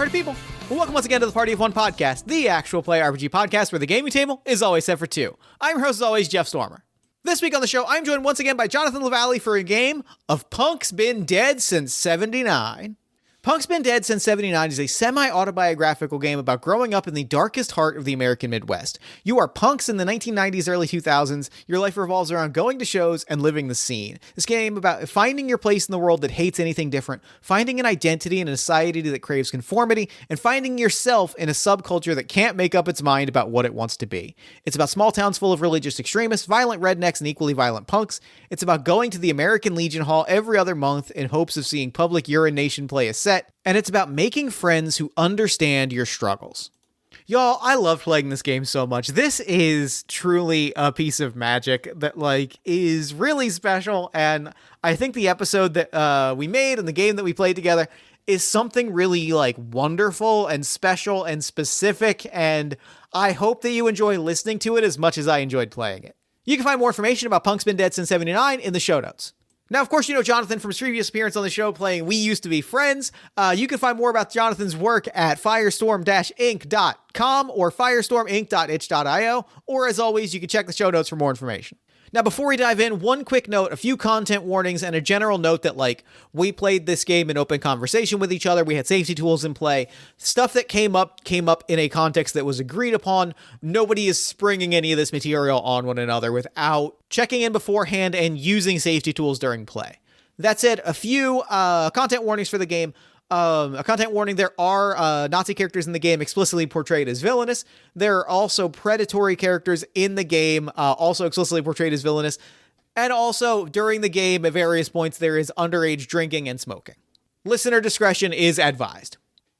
party people. Well, welcome once again to the Party of One podcast, the actual play RPG podcast where the gaming table is always set for two. I'm your host, as always, Jeff Stormer. This week on the show, I'm joined once again by Jonathan Lavallee for a game of Punk's Been Dead Since 79. Punk's Been Dead Since 79 is a semi-autobiographical game about growing up in the darkest heart of the American Midwest. You are punks in the 1990s, early 2000s. Your life revolves around going to shows and living the scene. This game about finding your place in the world that hates anything different, finding an identity in a society that craves conformity, and finding yourself in a subculture that can't make up its mind about what it wants to be. It's about small towns full of religious extremists, violent rednecks, and equally violent punks. It's about going to the American Legion Hall every other month in hopes of seeing public urination play a set. And it's about making friends who understand your struggles. Y'all, I love playing this game so much. This is truly a piece of magic that, is really special. And I think the episode that we made and the game that we played together is something really, wonderful and special and specific. And I hope that you enjoy listening to it as much as I enjoyed playing it. You can find more information about Punk's Been Dead Since 79 in the show notes. Now, of course, you know Jonathan from his previous appearance on the show playing We Used to Be Friends. You can find more about Jonathan's work at firestorm-inc.com or firestorminc.itch.io, or as always, you can check the show notes for more information. Now, before we dive in, one quick note, a few content warnings, and a general note that, we played this game in open conversation with each other. We had safety tools in play. Stuff that came up in a context that was agreed upon. Nobody is springing any of this material on one another without checking in beforehand and using safety tools during play. That said, a few content warnings for the game. A content warning, there are Nazi characters in the game explicitly portrayed as villainous. There are also predatory characters in the game also explicitly portrayed as villainous. And also, during the game, at various points, there is underage drinking and smoking. Listener discretion is advised.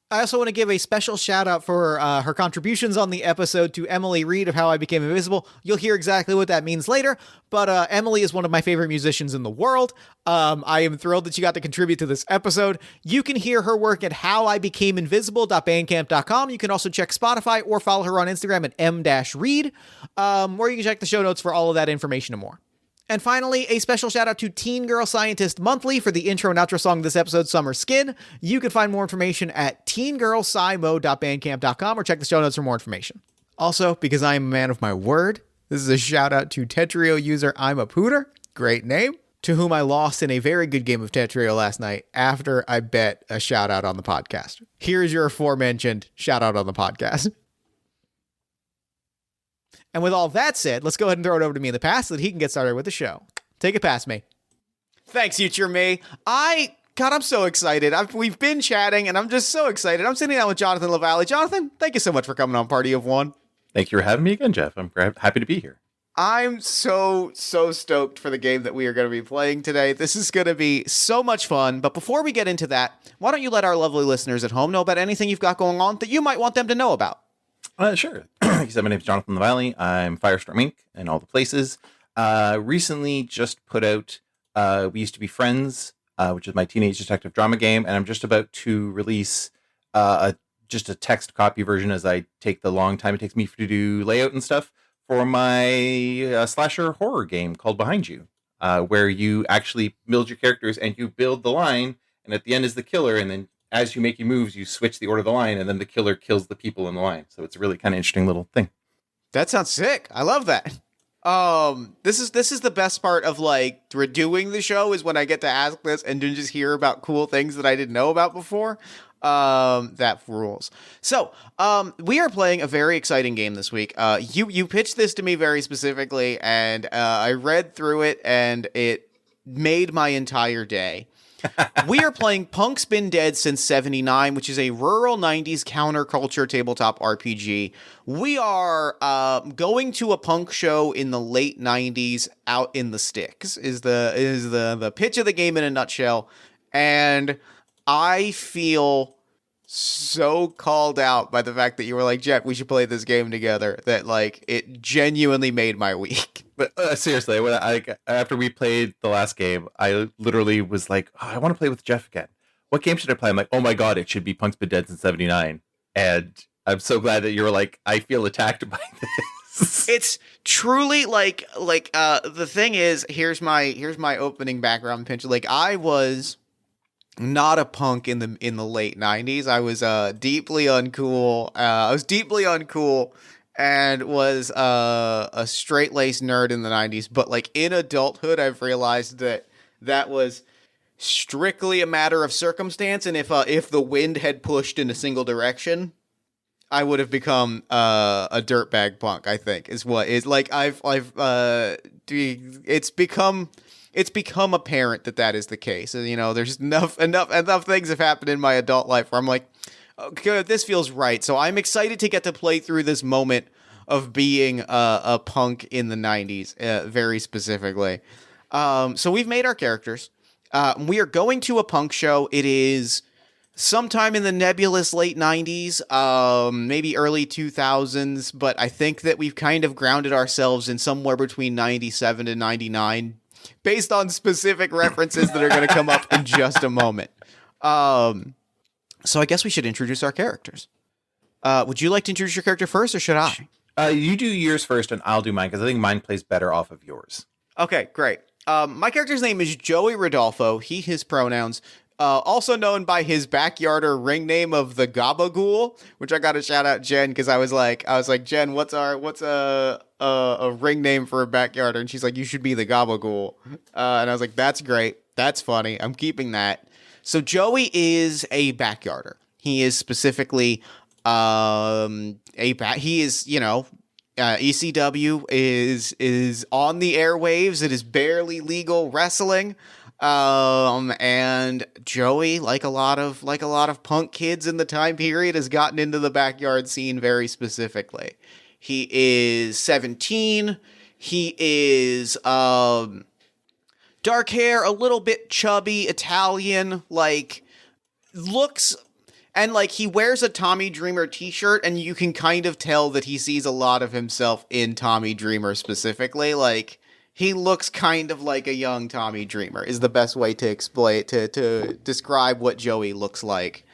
I also want to give a special shout out for her contributions on the episode to Emily Reed of How I Became Invisible. You'll hear exactly what that means later, but Emily is one of my favorite musicians in the world. I am thrilled that she got to contribute to this episode. You can hear her work at howibecameinvisible.bandcamp.com. You can also check Spotify or follow her on Instagram at m-reed, or you can check the show notes for all of that information and more. And finally, a special shout out to Teen Girl Scientist Monthly for the intro and outro song of this episode, Summer Skin. You can find more information at teengirlscimo.bandcamp.com or check the show notes for more information. Also, because I am a man of my word, this is a shout out to Tetrio user I'm a Pooter, great name, to whom I lost in a very good game of Tetrio last night after I bet a shout out on the podcast. Here's your aforementioned shout out on the podcast. And with all that said, let's go ahead and throw it over to me in the past so that he can get started with the show. Take it past me. Thanks, future me. I'm so excited. We've been chatting, and I'm just so excited. I'm sitting down with Jonathan Lavallee. Jonathan, thank you so much for coming on Party of One. Thank you for having me again, Jeff. I'm happy to be here. I'm so stoked for the game that we are going to be playing today. This is going to be so much fun. But before we get into that, why don't you let our lovely listeners at home know about anything you've got going on that you might want them to know about? Sure. Like you said, my name is Jonathan Lavallee. I'm Firestorm Inc. in all the places. Recently just put out We Used to Be Friends, which is my teenage detective drama game, and I'm just about to release just a text copy version as I take the long time it takes me to do layout and stuff for my slasher horror game called Behind You, where you actually build your characters and you build the line, and at the end is the killer, and then as you make your moves, you switch the order of the line, and then the killer kills the people in the line. So it's a really kind of interesting little thing. That sounds sick. I love that. This is the best part of doing the show is when I get to ask this and then just hear about cool things that I didn't know about before. That rules. So, we are playing a very exciting game this week. You pitched this to me very specifically, and I read through it, and it made my entire day. We are playing Punk's Been Dead Since 79, which is a rural 90s counterculture tabletop RPG. We are going to a punk show in the late 90s out in the sticks is the pitch of the game in a nutshell. And I feel so called out by the fact that you were like, Jet, we should play this game together, that it genuinely made my week. But seriously, after we played the last game, I literally was like, oh, I want to play with Jeff again. What game should I play? I'm like, oh my god, it should be Punk's Been Dead Since 79. And I'm so glad that you're like, I feel attacked by this. It's truly the thing is, here's my opening background pinch. I was not a punk in the late 90s. I was deeply uncool. I was deeply uncool and was a straight-laced nerd in the 90s, but like in adulthood I've realized that was strictly a matter of circumstance, and if the wind had pushed in a single direction, I would have become a dirtbag punk. I think is what is like it's become apparent that is the case. You know, there's enough things have happened in my adult life where I'm like, okay, this feels right. So I'm excited to get to play through this moment of being a punk in the 90s, very specifically. So we've made our characters. We are going to a punk show. It is sometime in the nebulous late 90s, maybe early 2000s, but I think that we've kind of grounded ourselves in somewhere between 97 and 99 based on specific references that are going to come up in just a moment. So I guess we should introduce our characters. Would you like to introduce your character first, or should I? You do yours first, and I'll do mine, because I think mine plays better off of yours. Okay, great. My character's name is Joey Rodolfo. He, his pronouns. Also known by his backyarder ring name of the Gabagool, which I got to shout out Jen, because I was like, Jen, what's a ring name for a backyarder? And she's like, you should be the Gabagool. And I was like, that's great. That's funny. I'm keeping that. So Joey is a backyarder. He is specifically he is, you know, ECW is on the airwaves. It is barely legal wrestling. And Joey, like a lot of punk kids in the time period, has gotten into the backyard scene very specifically. He is 17. He is dark hair, a little bit chubby, Italian, like looks, and like he wears a Tommy Dreamer t-shirt, and you can kind of tell that he sees a lot of himself in Tommy Dreamer specifically. Like, he looks kind of like a young Tommy Dreamer is the best way to explain to describe what Joey looks like.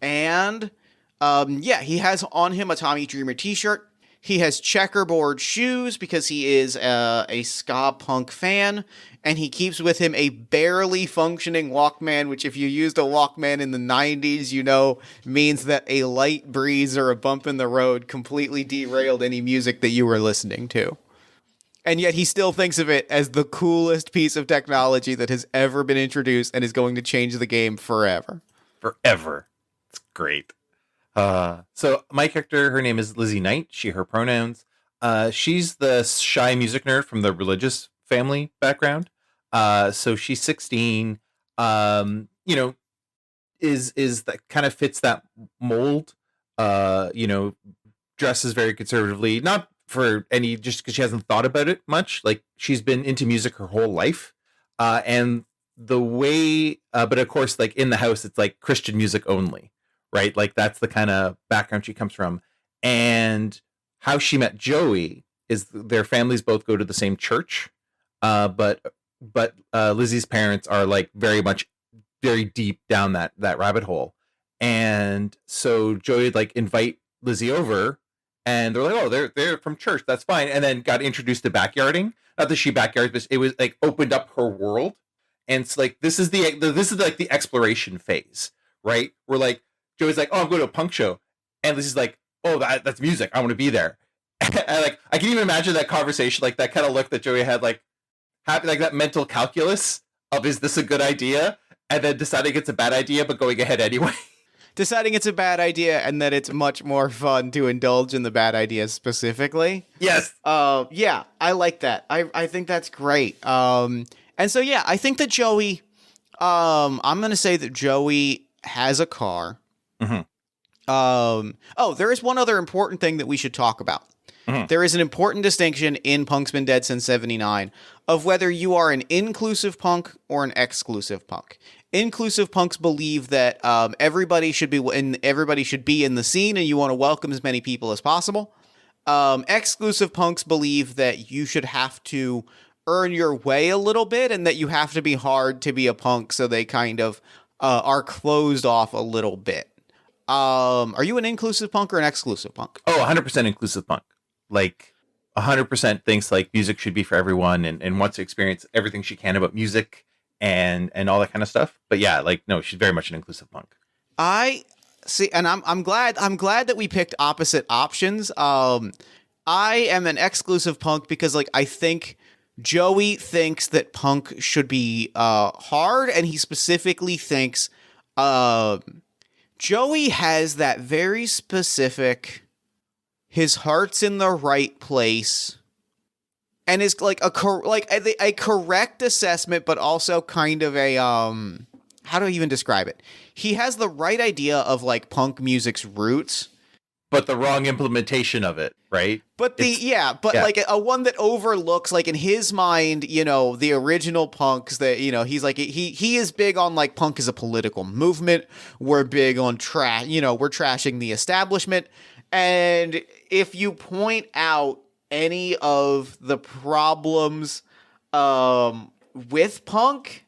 And he has on him a Tommy Dreamer t-shirt. He has checkerboard shoes because he is a ska punk fan, and he keeps with him a barely functioning Walkman, which if you used a Walkman in the 90s, you know, means that a light breeze or a bump in the road completely derailed any music that you were listening to. And yet he still thinks of it as the coolest piece of technology that has ever been introduced and is going to change the game forever. Forever. It's great. So my character, her name is Lizzie Knight. She, her pronouns. She's the shy music nerd from the religious family background. So she's 16. You know, is that kind of fits that mold. You know, dresses very conservatively, not for any, just because she hasn't thought about it much. Like, she's been into music her whole life. And the way, but of course, like in the house, it's like Christian music only. Right? Like, that's the kind of background she comes from. And how she met Joey is their families both go to the same church. But Lizzie's parents are like very deep down that rabbit hole. And so Joey would like invite Lizzie over, and they're like, oh, they're from church. That's fine. And then got introduced to backyarding. Not that she backyards, but it was like opened up her world. And it's like, this is like the exploration phase, right? We're like, Joey's like, oh, I'm going to a punk show. And Lizzie's like, oh, that's music. I want to be there. And like, I can even imagine that conversation, like that kind of look that Joey had, like that mental calculus of, is this a good idea? And then deciding it's a bad idea, but going ahead anyway. Deciding it's a bad idea, and that it's much more fun to indulge in the bad ideas specifically. Yes. Yeah, I like that. I think that's great. And so, yeah, I think that Joey, I'm going to say that Joey has a car. Mm-hmm. There is one other important thing that we should talk about. Mm-hmm. There is an important distinction in Punk's Been Dead Since 79 of whether you are an inclusive punk or an exclusive punk. Inclusive punks believe that everybody should be in the scene, and you want to welcome as many people as possible. Exclusive punks believe that you should have to earn your way a little bit, and that you have to be hard to be a punk, so they kind of are closed off a little bit. Are you an inclusive punk or an exclusive punk? Oh, 100% inclusive punk. Like, 100% thinks like music should be for everyone, and wants to experience everything she can about music. and all that kind of stuff. But yeah, like no, she's very much an inclusive punk. I see, and I'm glad that we picked opposite options. I am an exclusive punk because like I think Joey thinks that punk should be hard, and he specifically thinks Joey has that very specific, his heart's in the right place, and is like a correct assessment, but also kind of a how do I even describe it? He has the right idea of like punk music's roots, but the wrong implementation of it, right? But like a one that overlooks, like in his mind, you know, the original punks that, you know, he's like, he is big on like punk as a political movement. We're big on we're trashing the establishment. And if you point out any of the problems with punk,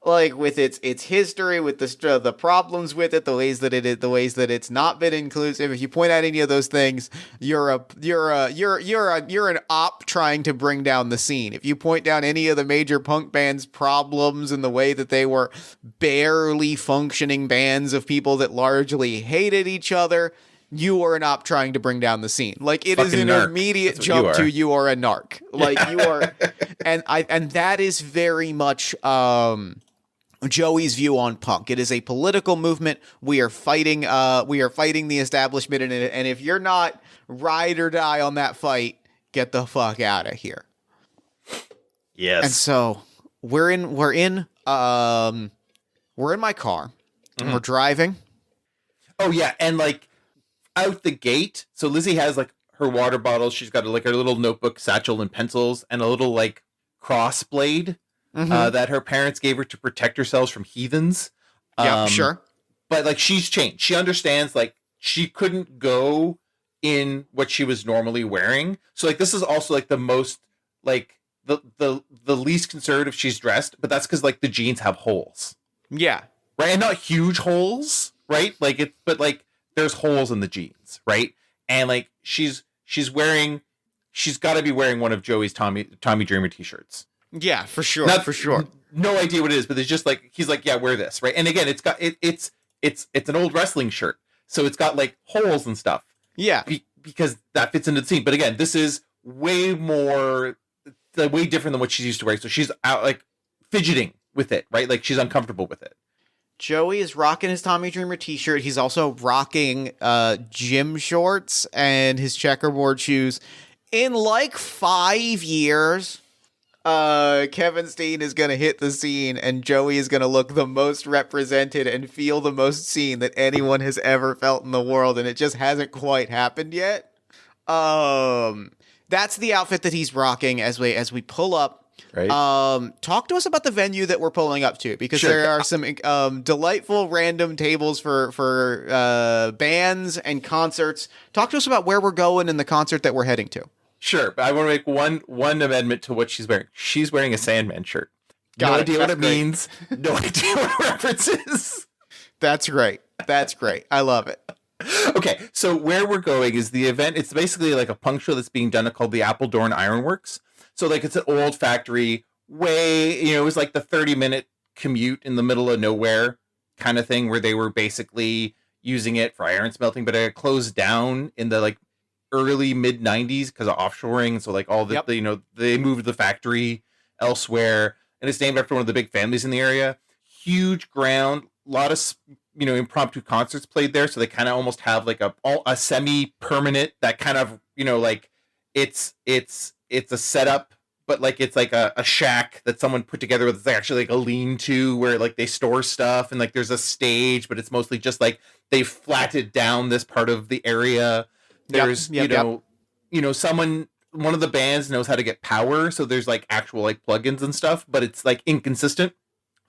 like with its history, with the problems with it, the ways that it's not been inclusive. If you point out any of those things, you're an op trying to bring down the scene. If you point down any of the major punk bands' problems and the way that they were barely functioning bands of people that largely hated each other, you are an op trying to bring down the scene. Like it is an immediate jump to you are a narc. Like you are, and that is very much Joey's view on punk. It is a political movement. We are fighting the establishment, and if you're not ride or die on that fight, get the fuck out of here. Yes. And so we're in my car and we're driving. Oh yeah, and like out the gate, so Lizzie has like her water bottle. She's got like her little notebook, satchel, and pencils, and a little like cross blade. That her parents gave her to protect herself from heathens. Yeah, sure. But like she's changed. She understands like she couldn't go in what she was normally wearing. So like this is also like the most like the least conservative she's dressed, but that's because like the jeans have holes. Yeah. Right. And not huge holes, right? Like it, but like there's holes in the jeans, right? And like she's got to be wearing one of Joey's Tommy Dreamer t-shirts. Yeah, for sure. No idea what it is, but it's just like he's like, yeah, wear this, right? And again, it's got it's an old wrestling shirt, so it's got like holes and stuff. Yeah, because that fits into the scene. But again, this is way different than what she's used to wearing. So she's out like fidgeting with it, right? Like she's uncomfortable with it. Joey is rocking his Tommy Dreamer t-shirt. He's also rocking gym shorts and his checkerboard shoes. In like 5 years, Kevin Steen is going to hit the scene and Joey is going to look the most represented and feel the most seen that anyone has ever felt in the world, and it just hasn't quite happened yet. That's the outfit that he's rocking as we pull up. Right. Talk to us about the venue that we're pulling up to, because there are some delightful random tables for bands and concerts. Talk to us about where we're going and the concert that we're heading to. Sure, but I want to make one amendment to what she's wearing. She's wearing a Sandman shirt. No idea what it means. No idea what it references. That's great. I love it. Okay, so where we're going is the event. It's basically like a punk show that's being done called the Appledorn Ironworks. So like it's an old factory, it was like the 30-minute commute in the middle of nowhere kind of thing, where they were basically using it for iron smelting, but it closed down in the like early mid 90s because of offshoring. So like all the, they moved the factory elsewhere, and it's named after one of the big families in the area. Huge ground, a lot of impromptu concerts played there. So they kind of almost have like a semi-permanent, that kind of like it's a setup, but like it's like a shack that someone put together with, it's actually like a lean-to where like they store stuff, and like there's a stage, but it's mostly just like they flattened down this part of the area. There's one of the bands knows how to get power, so there's like actual like plugins and stuff, but it's like inconsistent.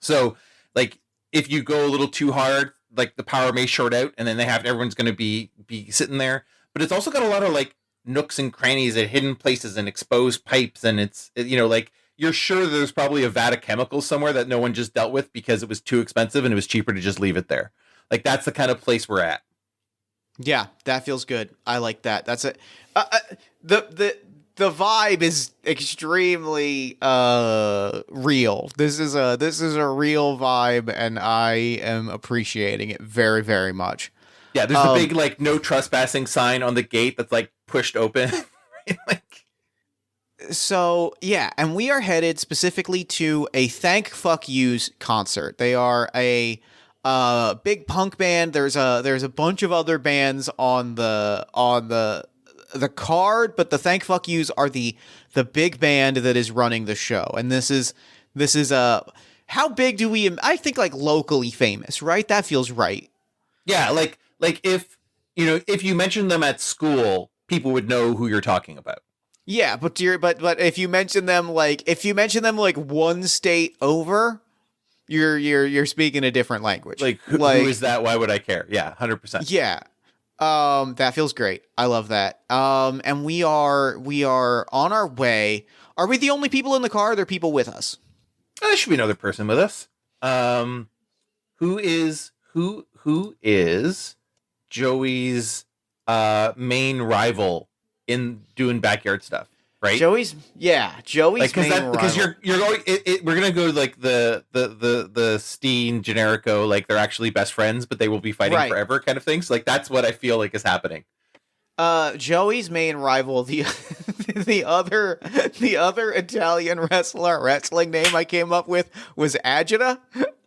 So like if you go a little too hard, like the power may short out, and then everyone's going to be sitting there. But it's also got a lot of like nooks and crannies and hidden places and exposed pipes, and it's like you're sure there's probably a vat of chemicals somewhere that no one just dealt with because it was too expensive and it was cheaper to just leave it there. Like that's the kind of place we're at. Yeah, that feels good. I like that. That's it. The the vibe is extremely real. This is a real vibe, and I am appreciating it very, very much. Yeah, there's a big like no trespassing sign on the gate that's like pushed open. Like, so yeah, and we are headed specifically to a Thank Fuck Yous concert. They are a big punk band. There's a bunch of other bands on the card, but the Thank Fuck Yous are the big band that is running the show. And this is how big do we? I think like locally famous, right? That feels right. yeah, like if you mention them at school, people would know who you're talking about. Yeah, but if you mention them like one state over, you're speaking a different language. Like who is that? Why would I care? Yeah, 100%. Yeah. That feels great. I love that. And we are on our way. Are we the only people in the car? Or are there people with us? There should be another person with us. Who is Joey's main rival in doing backyard stuff, right? Joey's like, main rival. Because you're going. We're gonna go like the Steen Generico, like they're actually best friends, but they will be fighting forever, kind of thing. So like that's what I feel like is happening. Joey's main rival, the other Italian wrestling name I came up with was Agita,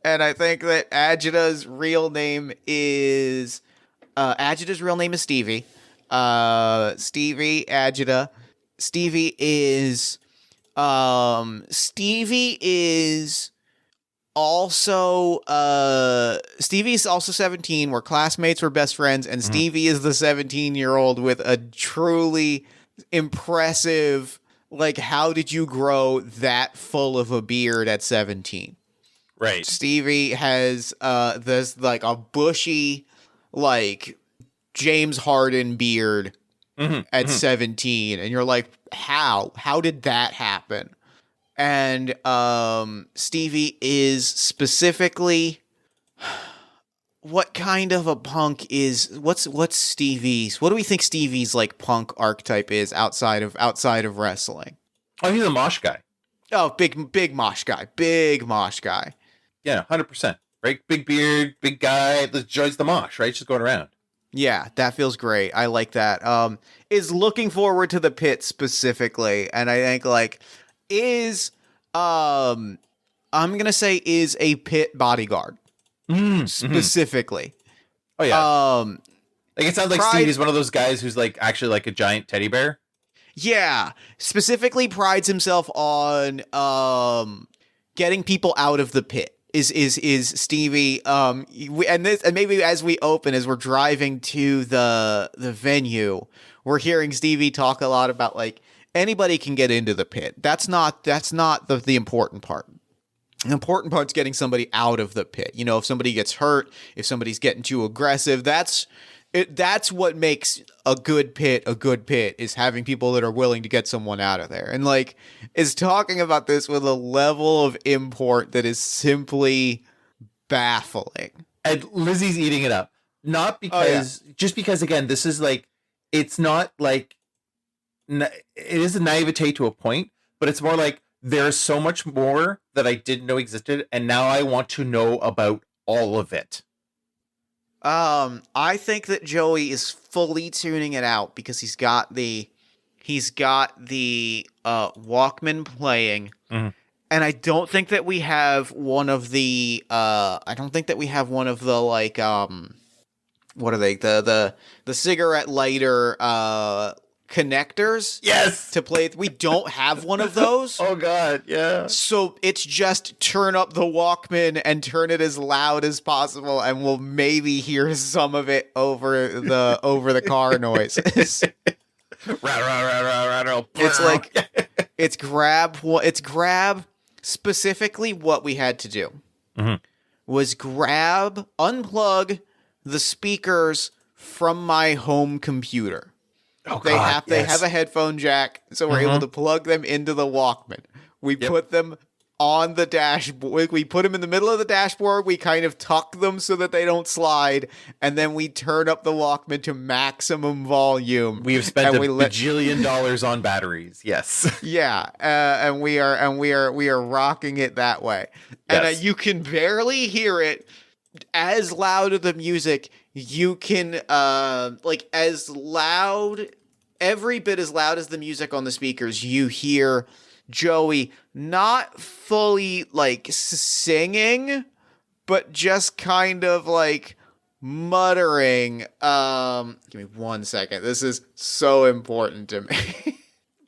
and I think that Agita's real name is Stevie. Stevie Agita. Stevie is also 17. We're classmates, we're best friends, and Stevie is the 17-year-old with a truly impressive, like, how did you grow that full of a beard at 17? Right. Stevie has this like a bushy, like, James Harden beard at 17, and you're like, how did that happen? And Stevie is specifically, what kind of a punk is what's Stevie's? What do we think Stevie's like punk archetype is outside of wrestling? Oh, he's a mosh guy. Oh, big mosh guy. Yeah, 100%. Right, big beard, big guy. The joys the mosh, right? Just going around. Yeah, that feels great. I like that. Is looking forward to the pit specifically, and I think like is I'm gonna say is a pit bodyguard specifically. Oh yeah. Like it sounds like Pride, Stevie's one of those guys who's like actually like a giant teddy bear. Yeah, specifically prides himself on getting people out of the pit. Is Stevie and maybe as we open, as we're driving to the venue, we're hearing Stevie talk a lot about like anybody can get into the pit. That's not the important part. The important part's getting somebody out of the pit. You know, if somebody gets hurt, if somebody's getting too aggressive, that's what makes a good pit is having people that are willing to get someone out of there. And like is talking about this with a level of import that is simply baffling. And Lizzie's eating it up. Not because just because again, this is like it's not like it is a naivete to a point, but it's more like there's so much more that I didn't know existed, and now I want to know about all of it. I think that Joey is fully tuning it out because he's got the Walkman playing, and I don't think that we have one of the like what are they, the cigarette lighter connectors? Yes. To play. We don't have one of those. Oh god, yeah. So it's just turn up the Walkman and turn it as loud as possible, and we'll maybe hear some of it over the car noises. It's like it's grab specifically what we had to do was unplug the speakers from my home computer. Oh, they have a headphone jack, so we're able to plug them into the Walkman. We put them on the dashboard. We put them in the middle of the dashboard. We kind of tuck them so that they don't slide, and then we turn up the Walkman to maximum volume. We have spent bajillion dollars on batteries. Yes. Yeah, and we are rocking it that way. And Yes. you can barely hear it. As loud as the music, you can like as loud, every bit as loud as the music on the speakers. You hear Joey not fully like singing, but just kind of like muttering. Give me 1 second. This is so important to me.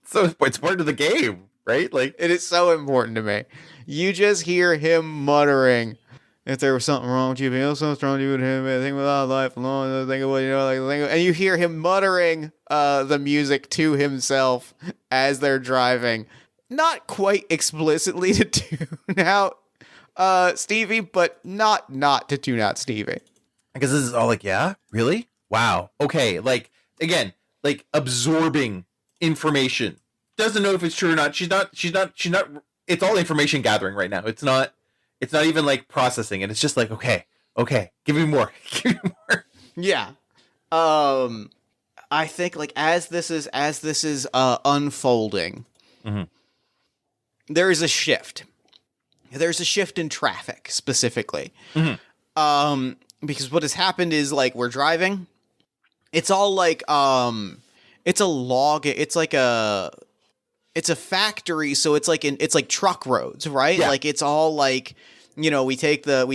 So it's part of the game, right? Like, It is so important to me. You just hear him muttering. If there was something wrong with you, if something wrong with you, think about life alone, think of what you know, and you hear him muttering the music to himself as they're driving. Not quite explicitly to tune out Stevie, but not to tune out Stevie. because this is all like, yeah, really? Wow. Okay. Like, again, like absorbing information. Doesn't know if it's true or not. She's not, it's all information gathering right now. It's not even like processing it. It's just like, okay, give me more. Give me more. Yeah. I think like as this is unfolding, Mhm. there is a shift. There's a shift in traffic specifically. Mhm. Because what has happened is like we're driving. It's all like it's a log. It's a factory, so it's like truck roads, right? Yeah. Like it's all like, you know, we take the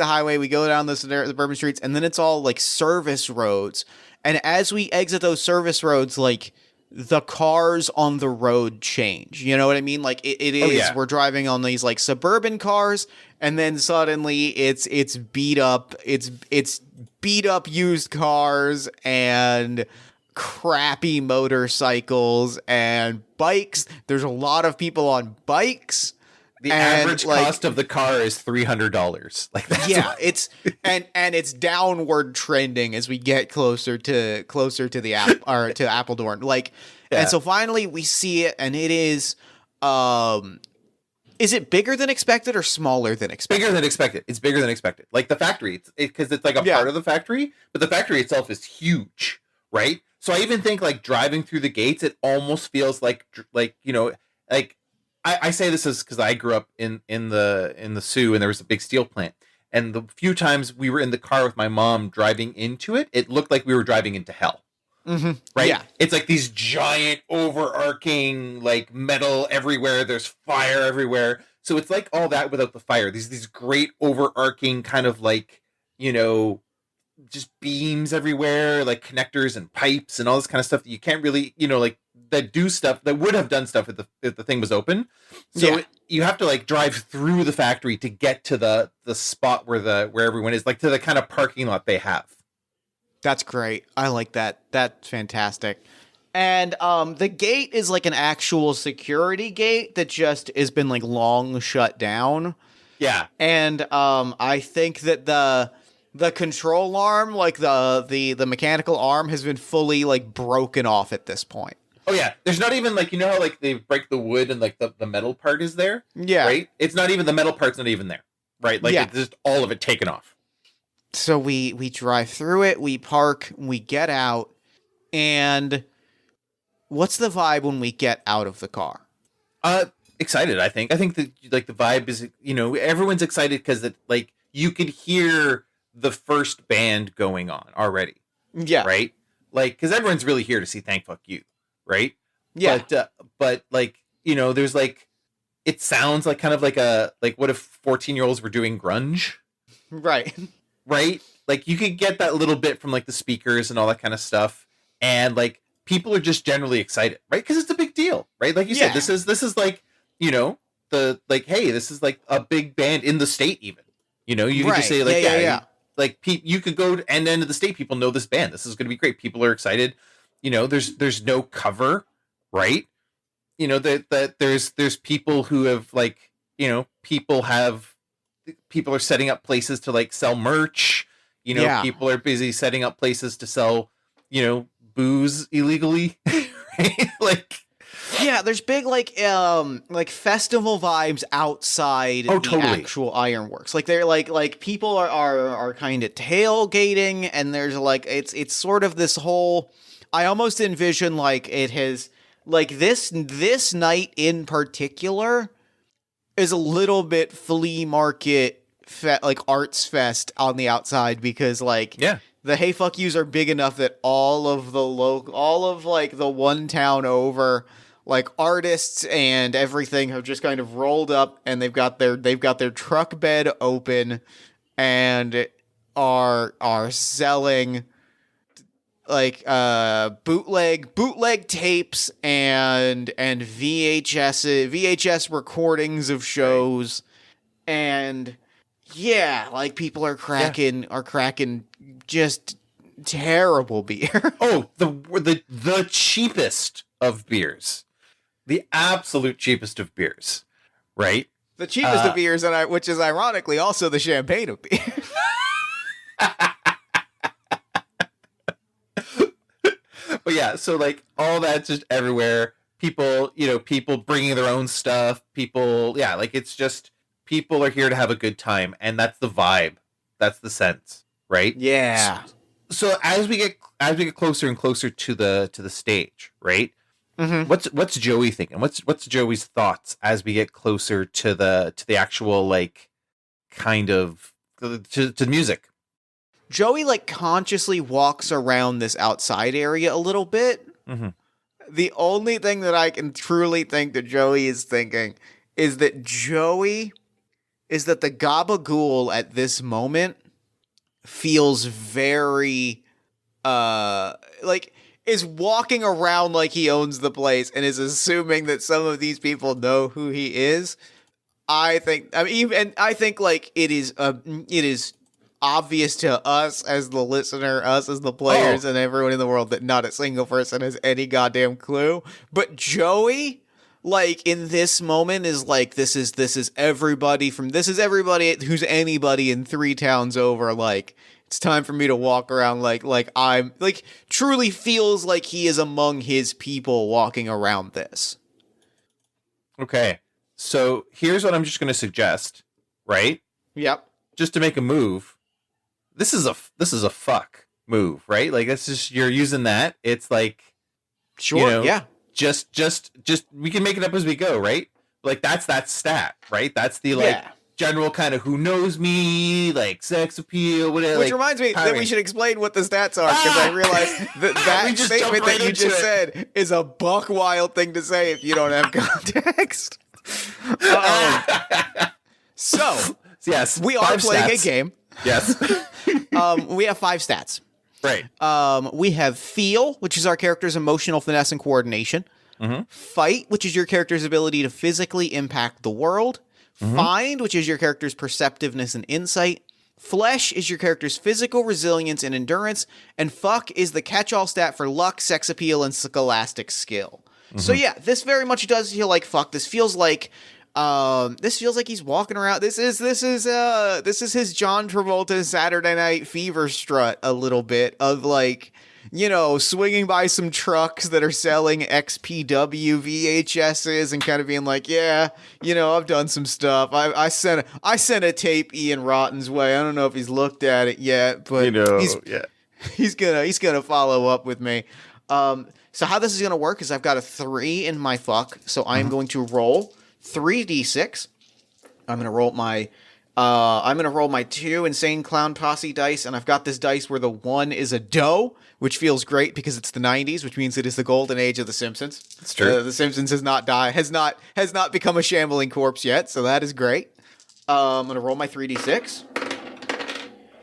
highway, we go down the suburban streets, and then it's all like service roads. And as we exit those service roads, like the cars on the road change. You know what I mean? Like it is, yeah. we're driving on these like suburban cars, and then suddenly it's beat up used cars and crappy motorcycles and bikes. There's a lot of people on bikes. The And, average like- cost of the car is $300. Like, that's Yeah, it's and it's downward trending as we get closer to the app or to Appledorn. Like, Yeah. and so finally we see it, and it is it bigger than expected or smaller than expected? bigger than expected. It's bigger than expected. Like the factory, because it's like a Yeah. part of the factory, but the factory itself is huge, right? So I even think like driving through the gates, it almost feels like you know, like I say this is because I grew up in the Sioux, and there was a big steel plant, and the few times we were in the car with my mom driving into it, it looked like we were driving into hell. Mm-hmm. Right? Yeah. It's like these giant overarching like metal everywhere. There's fire everywhere. So it's like all that without the fire. These great overarching kind of like, you know, just beams everywhere, like connectors and pipes and all this kind of stuff that you can't really, you know, like that do stuff that would have done stuff if the thing was open. So Yeah. you have to like drive through the factory to get to the spot where everyone is, like to the kind of parking lot they have. That's great. I like that. That's fantastic. And the gate is like an actual security gate that just has been like long shut down. Yeah. And I think that the control arm, like the mechanical arm, has been fully like broken off at this point. Oh yeah. There's not even like, you know how like they break the wood and like the metal part is there? Yeah. Right? It's not even, the metal part's not even there. Right? Like Yeah. it's just all of it taken off. So we drive through it, we park, we get out, and what's the vibe when we get out of the car? Excited, I think that like the vibe is, you know, everyone's excited because it like you could hear the first band going on already. Yeah. Right? Like, because everyone's really here to see Thank Fuck You, right? Yeah. But like, you know, there's like, it sounds like kind of like what if 14-year-olds were doing grunge? Right. Right? Like you could get that little bit from like the speakers and all that kind of stuff. And like people are just generally excited, right? Because it's a big deal, right? Like you Yeah. said, this is like, you know, hey, this is like a big band in the state even. You know, you can just say like, yeah. like you could go to end of the state, people know this band. This is going to be great. People are excited. You know, there's no cover, right? You know, that there's people who have like, you know, people are setting up places to like sell merch. You know, Yeah. people are busy setting up places to sell, you know, booze illegally. Right? Like, Yeah, there's big like festival vibes outside the totally. actual ironworks. Like they're like people are kind of tailgating, and there's like it's sort of this whole. I almost envision like it has like this night in particular is a little bit flea market like arts fest on the outside, because like the hey fuck yous are big enough that all of like the one town over like artists and everything have just kind of rolled up, and they've got their truck bed open and are selling like bootleg tapes and VHS recordings of shows, and yeah, like people are cracking just terrible beer. Oh, the cheapest of beers. The absolute cheapest of beers, right? The cheapest of beers, which is ironically also the champagne of beer. But yeah, so like all that's just everywhere. People bringing their own stuff. People, yeah, like it's just people are here to have a good time, and that's the vibe. That's the sense, right? Yeah. So as we get closer and closer to the stage, right? Mm-hmm. What's Joey thinking? What's Joey's thoughts as we get closer to the actual like kind of to music? Joey like consciously walks around this outside area a little bit. Mm-hmm. The only thing that I can truly think that Joey is thinking is that the gabagool at this moment feels very like is walking around like he owns the place and is assuming that some of these people know who he is. I think like it is obvious to us as the listener, us as the players, and everyone in the world that not a single person has any goddamn clue. But Joey, like in this moment, is like this is everybody who's anybody in 3 towns over. Like it's time for me to walk around like I'm like truly feels like he is among his people walking around this. Okay, so here's what I'm just going to suggest, right? Yep. Just to make a move. This is a fuck move, right? Like that's just you're using that. It's like sure, yeah. Just we can make it up as we go, right? Like that's that stat, right? That's the like general kind of who knows me, like sex appeal, whatever. Which like, reminds me that we should explain what the stats are, because I realized that statement that you just said is a buck wild thing to say if you don't have context. So yes, we are playing stats. A game. Yes. We have 5 stats. Right. We have feel, which is our character's emotional finesse and coordination. Mm-hmm. Fight, which is your character's ability to physically impact the world. Mm-hmm. Find, which is your character's perceptiveness and insight. Flesh is your character's physical resilience and endurance. And fuck is the catch-all stat for luck, sex appeal, and scholastic skill. Mm-hmm. So yeah, this very much does feel like fuck. This feels like he's walking around. This is his John Travolta Saturday Night Fever strut a little bit of like, swinging by some trucks that are selling XPW VHSs and kind of being like, yeah, I've done some stuff. I sent a tape Ian Rotten's way. I don't know if he's looked at it yet, but he's gonna follow up with me. So how this is gonna work is I've got a 3 in my fuck, so I'm going to roll 3d6. I'm gonna roll my 2 insane clown posse dice, and I've got this dice where the 1 is a doe, which feels great because it's the 90s, which means it is the golden age of The Simpsons. That's true. The Simpsons has not become a shambling corpse yet, so that is great. I'm gonna roll my 3d6.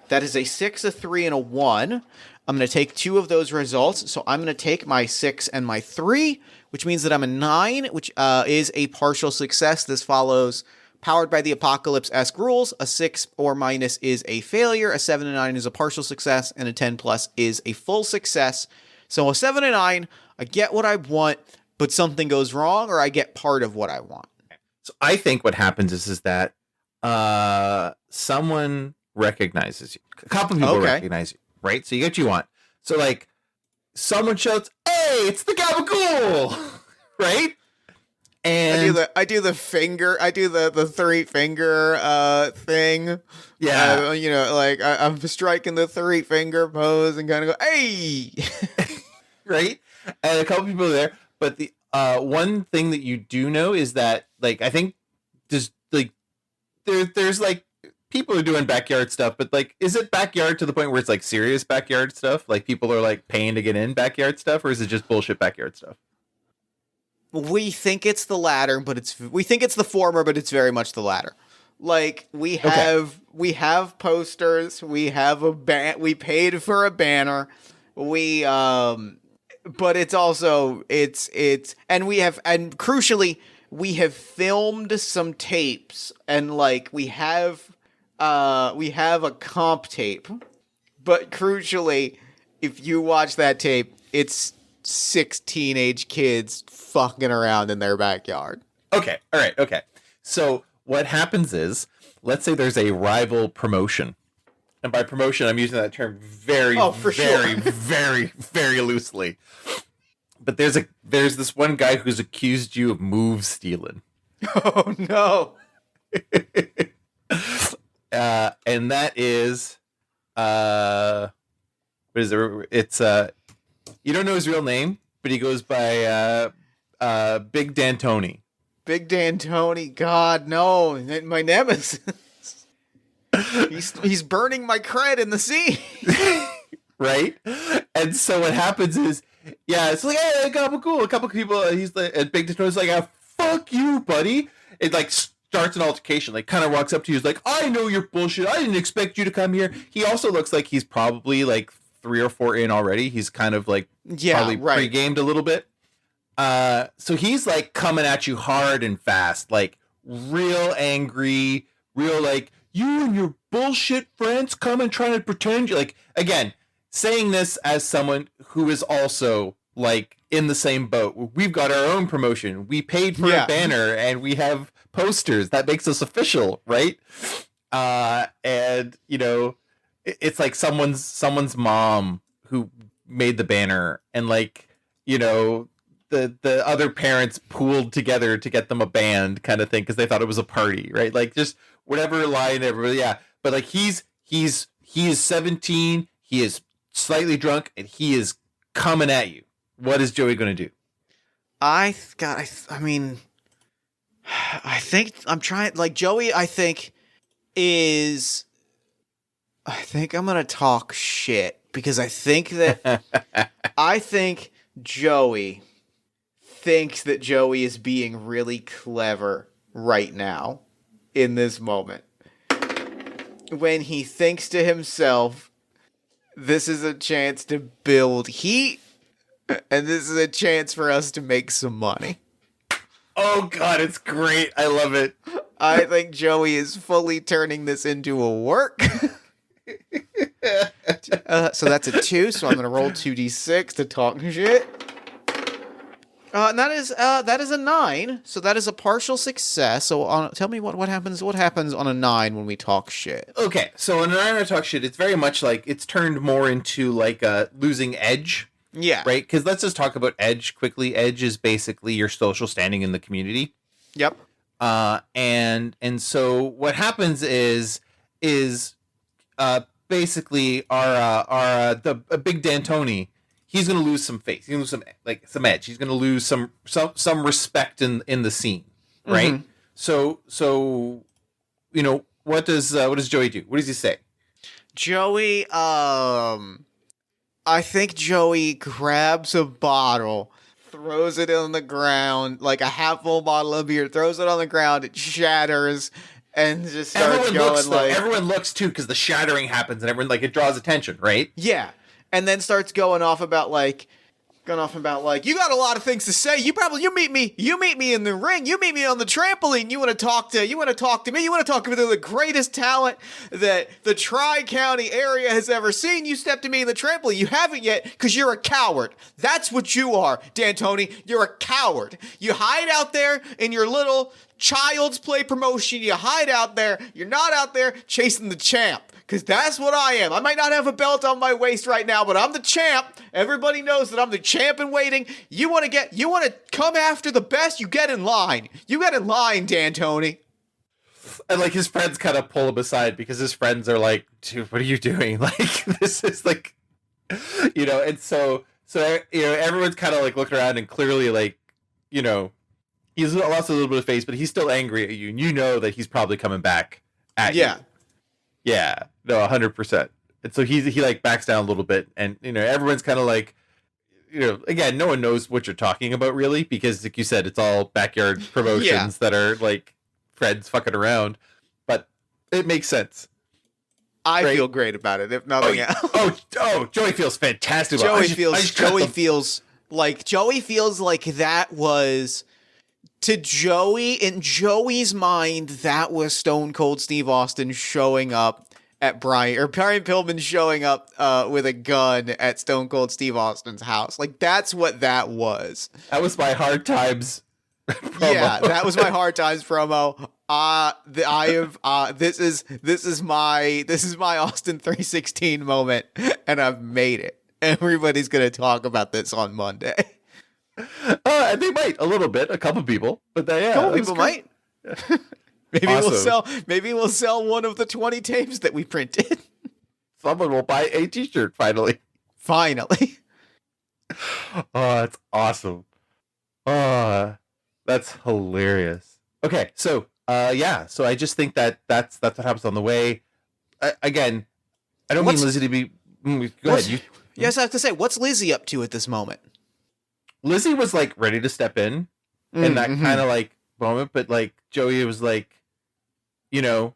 That is a 6, a 3, and a 1. I'm going to take 2 of those results. So I'm going to take my 6 and my 3, which means that I'm a 9, which is a partial success. This follows Powered by the Apocalypse-esque rules. A 6 or minus is a failure. A 7 and 9 is a partial success. And a 10 plus is a full success. So a 7 and 9, I get what I want, but something goes wrong, or I get part of what I want. So I think what happens is that someone recognizes you. A couple of people recognize you. Right? So you get what you want. So, like, someone shouts, hey, it's the Gabagool! Right? And I do the finger. I do the three finger thing. yeah, Like I'm striking the three finger pose and kind of go, hey. right. And a couple people are there, but the one thing that you do know is that, like, I think just like there's like people are doing backyard stuff, but like, is it backyard to the point where it's like serious backyard stuff? Like people are like paying to get in backyard stuff, or is it just bullshit backyard stuff? We think it's the latter, but we think it's the former, but it's very much the latter. Like we have posters, we have we paid for a banner, but it's also and crucially we have filmed some tapes, and like we have a comp tape, but crucially, if you watch that tape, it's 6 teenage kids fucking around in their backyard. Okay. All right. Okay. So what happens is, let's say there's a rival promotion. And by promotion, I'm using that term very loosely. But there's this one guy who's accused you of move stealing. Oh, no. And that is, what is it? It's, you don't know his real name, but he goes by Big D'Antoni. Big D'Antoni, God, no, my nemesis. he's burning my cred in the sea. Right? And so what happens is, yeah, it's like, hey, a couple people, he's like, and Big D'Antoni's like, fuck you, buddy. It like starts an altercation, like kind of walks up to you, he's like, I know you're bullshit, I didn't expect you to come here. He also looks like he's probably like 3 or 4 in already. He's kind of like probably pre-gamed a little bit. So he's like coming at you hard and fast, like real angry, real like, you and your bullshit friends come and trying to pretend you, like, again, saying this as someone who is also like in the same boat. We've got our own promotion. We paid for a banner and we have posters. That makes us official, right? And it's like someone's mom who made the banner, and like, the other parents pooled together to get them a band kind of thing because they thought it was a party, right? Like just whatever line everybody, yeah. But like he is 17, he is slightly drunk, and he is coming at you. What is Joey going to do? I think I'm trying, like, Joey, I think I'm going to talk shit, because I think that Joey thinks that Joey is being really clever right now in this moment. When he thinks to himself, this is a chance to build heat, and this is a chance for us to make some money. Oh, God, it's great. I love it. I think Joey is fully turning this into a work. So that's a 2, so I'm going to roll 2d6 to talk shit. And that is a 9, so that is a partial success. So tell me what happens on a 9 when we talk shit. Okay, so on a 9 when I talk shit, it's very much like it's turned more into like a losing edge. Yeah. Right? Because let's just talk about edge quickly. Edge is basically your social standing in the community. Yep. And so what happens is basically the Big D'Antoni, he's going to lose some face. He's going to lose some edge. He's going to lose some respect in the scene, right? Mm-hmm. So what does Joey do? What does he say? Joey, I think Joey grabs a bottle, throws it on the ground, like a half full bottle of beer, throws it on the ground, it shatters, and just starts everyone looks too, because the shattering happens, and everyone, like, it draws attention, right? Yeah, and then starts going off about like, you got a lot of things to say. You meet me in the ring. You meet me on the trampoline. You want to talk to me. You want to talk to the greatest talent that the Tri-County area has ever seen. You step to me in the trampoline. You haven't yet because you're a coward. That's what you are, D'Antoni. You're a coward. You hide out there in your little child's play promotion. You hide out there. You're not out there chasing the champ. Because that's what I am. I might not have a belt on my waist right now, but I'm the champ. Everybody knows that I'm the champ in waiting. You want to come after the best? You get in line. You get in line, D'Antoni. And like his friends kind of pull him aside because his friends are like, dude, what are you doing? Like, this is like, and so everyone's kind of like looking around and clearly like, he's lost a little bit of face, but he's still angry at you. And you know that he's probably coming back at you. Yeah, no, 100%. And so he like backs down a little bit, and everyone's kind of like, again, no one knows what you're talking about really, because like you said, it's all backyard promotions that are like friends fucking around, but it makes sense. I feel great about it, if nothing else. Joey feels fantastic. Joey feels like that was. To Joey, in Joey's mind, that was Stone Cold Steve Austin showing up at Brian Pillman showing up with a gun at Stone Cold Steve Austin's house. Like, that's what that was. That was my Hard Times promo. Yeah, that was my Hard Times promo. This is my Austin 316 moment, and I've made it. Everybody's gonna talk about this on Monday. They might a little bit, a couple people, but a couple people might. Maybe awesome. We'll sell one of the 20 tapes that we printed. Someone will buy a T-shirt finally. Finally. Oh, that's awesome. Oh, that's hilarious. Okay, so so I just think that's what happens on the way. Again, I don't mean Lizzie to be. Go ahead. Yes, I have to say, what's Lizzie up to at this moment? Lizzie was like ready to step in that kind of like moment, but like Joey was like, yeah,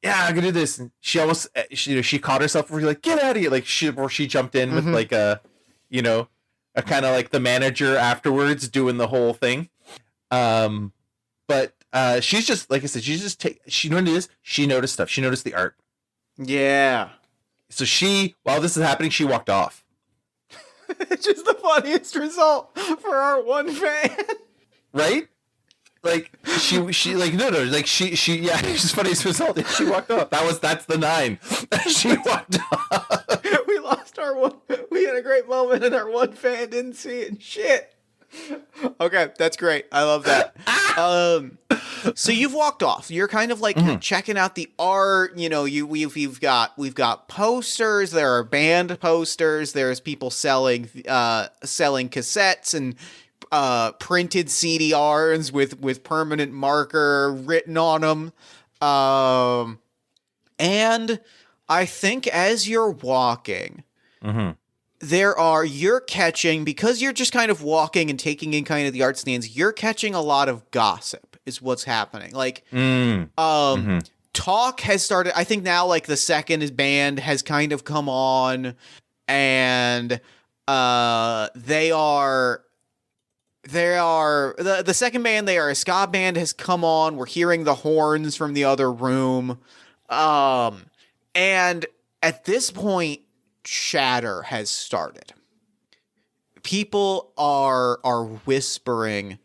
I'm gonna do this. And she almost, she caught herself where like, get out of here. Like she jumped in with like a kind of like the manager afterwards doing the whole thing. But she's just, like I said, she noticed stuff. She noticed the art. Yeah. So while this is happening, she walked off. It's just the funniest result for our one fan. Right? Like she like no like she yeah, it's just funniest result. She walked off. That's the 9. She walked off. We lost our one. We had a great moment and our one fan didn't see it. Shit. Okay, that's great. I love that. So you've walked off. You're kind of like checking out the art. We've got posters. There are band posters. There's people selling cassettes and printed CDRs with permanent marker written on them. And I think as you're walking. You're catching, because you're just kind of walking and taking in kind of the art stands, you're catching a lot of gossip is what's happening. Like, talk has started. I think now like the second band has kind of come on, and the second band, they are a ska band, has come on. We're hearing the horns from the other room. And at this point, chatter has started. People are whispering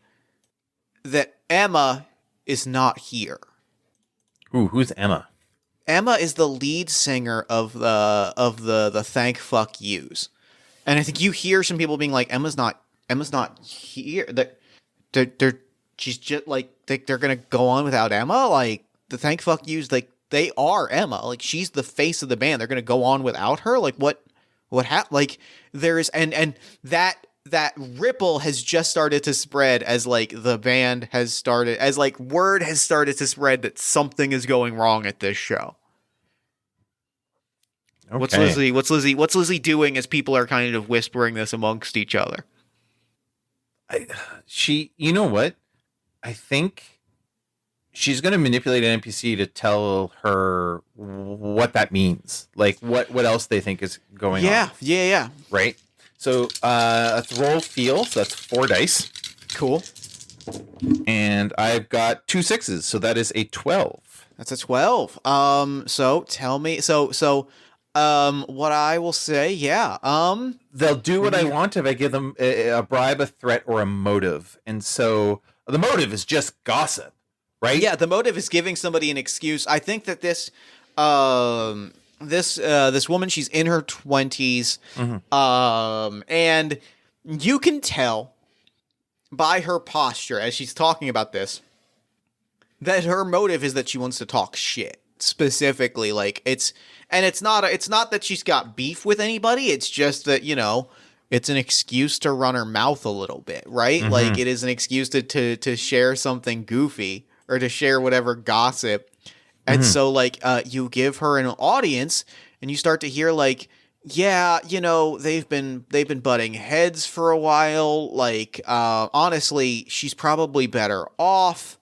that Emma is not here. Ooh, who's Emma? Emma is the lead singer of the Thank Fuck Yous. And I think you hear some people being like, Emma's not here. She's just like, they're gonna go on without Emma. Like, the Thank Fuck Yous, like, they are Emma. Like, she's the face of the band. They're gonna go on without her. Like, what happened? Like, there's and that ripple has just started to spread as like the band has started, as like word has started to spread that something is going wrong at this show. Okay. What's Lizzie doing as people are kind of whispering this amongst each other? You know what? I think she's going to manipulate an NPC to tell her what that means. Like what else they think is going on. Yeah. Right? So let's roll feel. So that's 4 dice. Cool. And I've got 2 6s. So that is a 12. That's a 12. So tell me. So what I will say, they'll do what I want if I give them a bribe, a threat, or a motive. And so the motive is just gossip. right? Yeah, the motive is giving somebody an excuse. I think that this woman, she's in her 20s, and you can tell by her posture as she's talking about this that her motive is that she wants to talk shit. Specifically, like it's not that she's got beef with anybody. It's just that, it's an excuse to run her mouth a little bit, right? Like it is an excuse to share something goofy or to share whatever gossip. And so like you give her an audience and you start to hear like, yeah, they've been butting heads for a while. Like honestly, she's probably better off.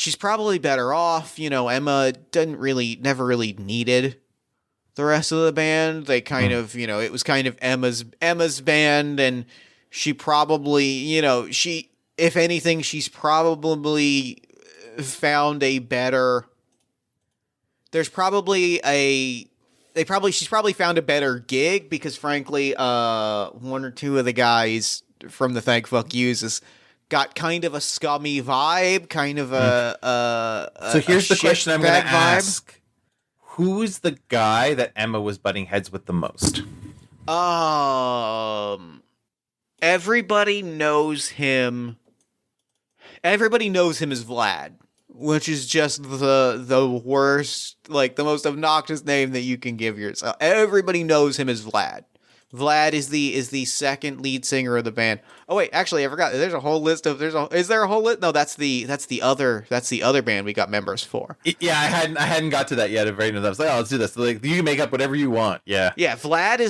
Emma never really needed the rest of the band. They kind of, it was kind of Emma's band, and she probably, if anything, she's probably found a better. She's probably found a better gig because, frankly, one or two of the guys from the Thank Fuck Yous is got kind of a scummy vibe, kind of So here's the question I'm going to vibe. ask: who's the guy that Emma was butting heads with the most? Everybody knows him. Everybody knows him as Vlad, which is just the worst, like the most obnoxious name that you can give yourself. Everybody knows him as Vlad. Vlad is the second lead singer of the band. Oh wait, actually I forgot. There's a whole list of is there a whole list? No, that's the other band we got members for. Yeah, I hadn't got to that yet. I was like, oh, let's do this. Like, you can make up whatever you want. Yeah. Yeah, Vlad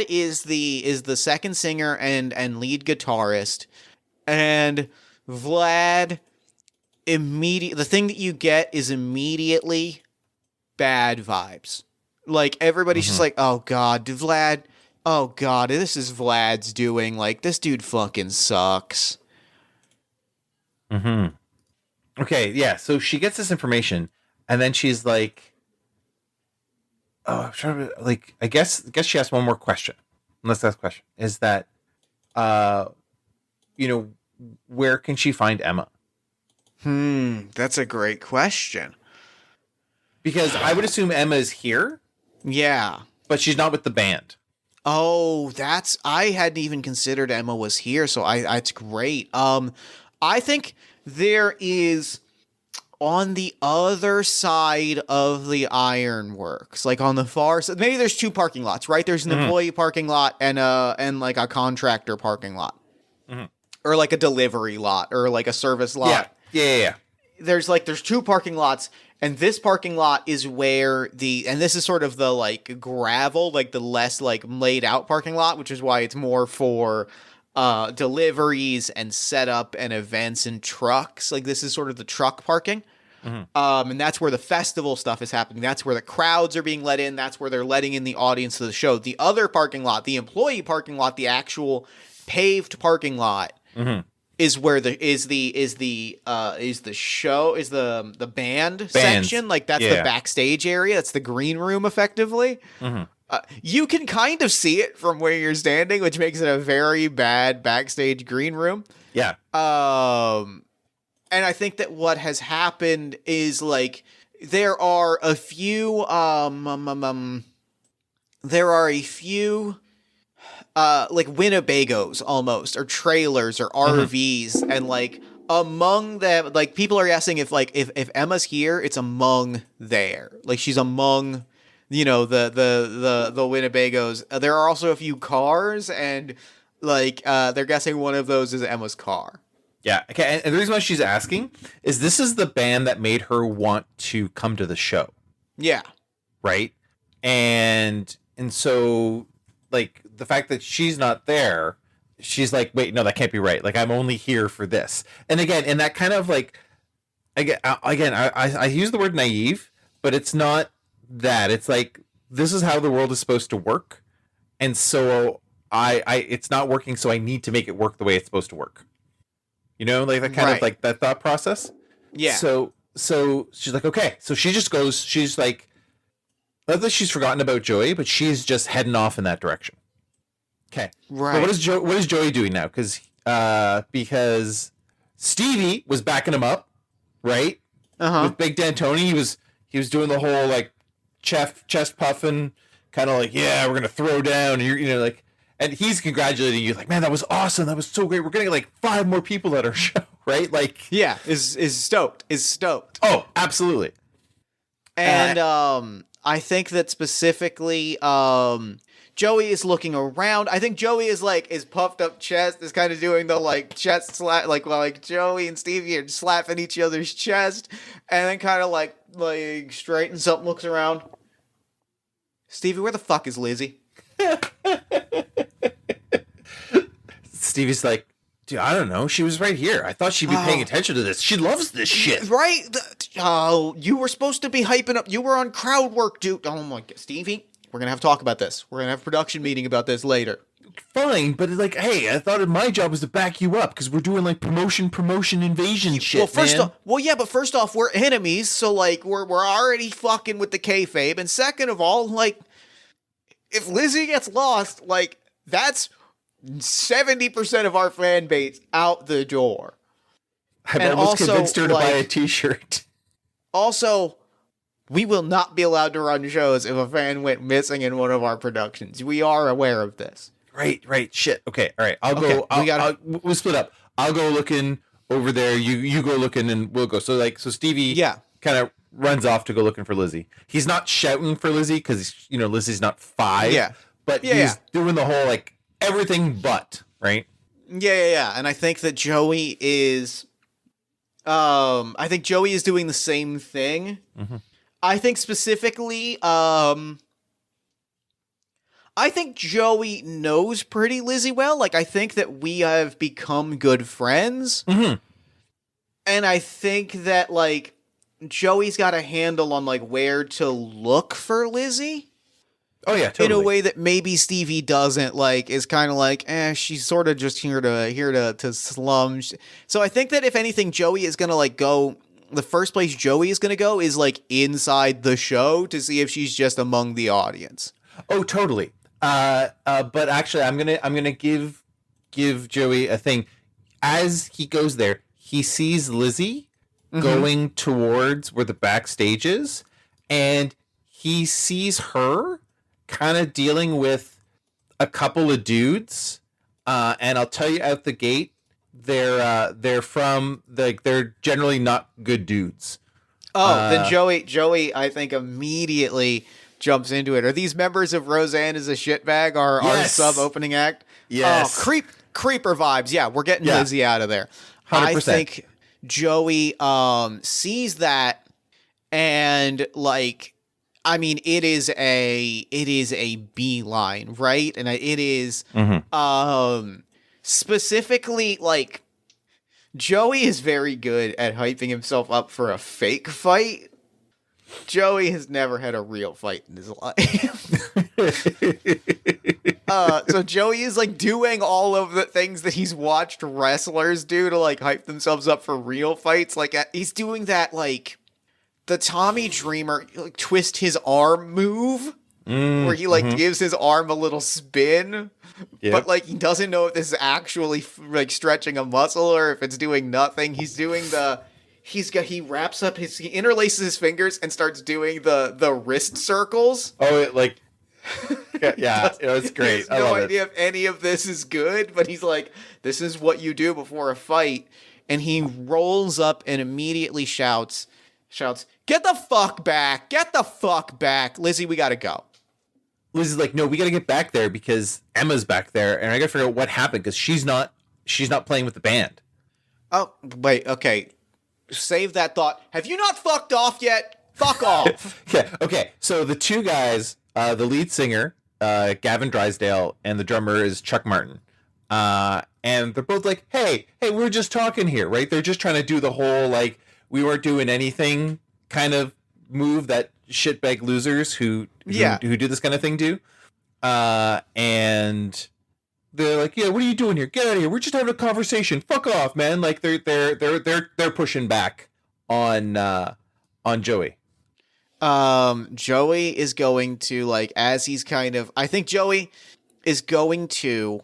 is the second singer and lead guitarist. And Vlad the thing that you get is immediately bad vibes. Like everybody's just like, "Oh god, Vlad. Oh god, this is Vlad's doing. Like this dude fucking sucks." Okay, yeah. So she gets this information, and then she's like, "Oh, I'm trying to like." I guess she asked one more question. Let's ask the question: is that, where can she find Emma? That's a great question. Because I would assume Emma is here. Yeah. But she's not with the band. Oh, I hadn't even considered Emma was here, so it's great. I think there is on the other side of the ironworks, like on the far side. Maybe there's two parking lots, right? There's an employee parking lot and like a contractor parking lot, or like a delivery lot, or like a service lot. Yeah. There's two parking lots. And this parking lot is where and this is sort of the like gravel, like the less like laid out parking lot, which is why it's more for deliveries and setup and events and trucks. Like this is sort of the truck parking. And that's where the festival stuff is happening. That's where the crowds are being let in. That's where they're letting in the audience to the show. The other parking lot, the employee parking lot, the actual paved parking lot, is where the band section. Like that's the backstage area. That's the green room, effectively. You can kind of see it from where you're standing, which makes it a very bad backstage green room. Yeah. And I think that what has happened is like there are a few like Winnebagos almost, or trailers or RVs, and like among them, like people are asking if Emma's here, it's among there, like she's among the Winnebagos. There are also a few cars, and like they're guessing one of those is Emma's car. Yeah. Okay. And the reason why she's asking is this is the band that made her want to come to the show. Yeah. Right. And so like the fact that she's not there, she's like, wait, no, that can't be right. Like I'm only here for this. And again, in that kind of like, I use the word naive, but it's not that. It's like, this is how the world is supposed to work. And so it's not working. So I need to make it work the way it's supposed to work. Like that kind of like that thought process. Yeah. So she's like, okay. So she just goes, she's like, not that she's forgotten about Joey, but she's just heading off in that direction. Okay. Right. But what is Joey doing now? Because Stevie was backing him up, right? with Big Dan Tony. He was doing the whole like chest puffing, kind of like, yeah, we're gonna throw down, and you're like, and he's congratulating you like, man, that was awesome, that was so great. We're gonna get like 5 more people at our show, right? Like, yeah, is stoked. Oh, absolutely. And I think that specifically, Joey is looking around. I think Joey is puffed up chest, is kind of doing the like chest slap, like Joey and Stevie are slapping each other's chest, and then kind of like straightens up, looks around. Stevie, where the fuck is Lizzie? Stevie's like, dude, I don't know. She was right here. I thought she'd be paying attention to this. She loves this shit. Right? Oh, you were supposed to be hyping up. You were on crowd work, dude. Oh my God. Stevie, we're going to have to talk about this. We're going to have a production meeting about this later. Fine, but like, hey, I thought my job was to back you up because we're doing like promotion invasion shit. Well, first off, we're enemies, so like we're already fucking with the kayfabe, and second of all, like if Lizzie gets lost, like that's 70% of our fan base out the door. I've almost convinced her to buy a t-shirt. Also, we will not be allowed to run shows if a fan went missing in one of our productions. We are aware of this. Right. Shit. Okay. All right. I'll go. We'll split up. I'll go looking over there. You go looking, and we'll go. So Stevie, kind of runs off to go looking for Lizzie. He's not shouting for Lizzie because Lizzie's not 5. Yeah. But he's doing the whole like everything but, right. Yeah. And I think that Joey is. I think Joey is doing the same thing. Mm-hmm. I think specifically, I think Joey knows Pretty Lizzie well. Like, I think that we have become good friends. Mm-hmm. And I think that, like, Joey's got a handle on, like, where to look for Lizzie. Oh, yeah, totally. In a way that maybe Stevie doesn't, like, is kind of like, she's sort of just here to slum. So I think that if anything, Joey is going to, like, go... The first place Joey is going to go is, like, inside the show to see if she's just among the audience. Oh, totally. But actually, I'm gonna give Joey a thing. As he goes there, he sees Lizzie going towards where the backstage is, and he sees her kind of dealing with a couple of dudes. And I'll tell you out the gate, they're from they're generally not good dudes. Oh, then Joey, I think immediately jumps into it. Are these members of Roseanne is a Shitbag our sub opening act? Yes. Oh, creeper vibes. Yeah, we're getting Lizzie out of there. 100%. I think Joey sees that, and like, I mean, it is a beeline, right? And it is specifically like Joey is very good at hyping himself up for a fake fight. Joey has never had a real fight in his life. So Joey is like doing all of the things that he's watched wrestlers do to like hype themselves up for real fights. Like he's doing that, like the Tommy Dreamer like twist his arm move where he like gives his arm a little spin. Yep. But like he doesn't know if this is actually like stretching a muscle or if it's doing nothing. He's doing he wraps up he interlaces his fingers and starts doing the wrist circles. Oh, it's great. He has no idea if any of this is good, but he's like, this is what you do before a fight. And he rolls up and immediately shouts, "Get the fuck back! Get the fuck back! Lizzie, we gotta go." Lizzie's like, no, we gotta get back there because Emma's back there, and I gotta figure out what happened because she's not playing with the band. Oh, wait, okay. Save that thought. Have you not fucked off yet? Fuck off. Yeah, okay. So the two guys, the lead singer, Gavin Drysdale, and the drummer is Chuck Martin. And they're both like, hey, we're just talking here, right? They're just trying to do the whole, like, we weren't doing anything kind of move that shitbag losers who do this kind of thing do. And they're like, yeah, what are you doing here? Get out of here. We're just having a conversation. Fuck off, man. Like they're pushing back on Joey. Joey is going to, like, as he's kind of, I think Joey is going to,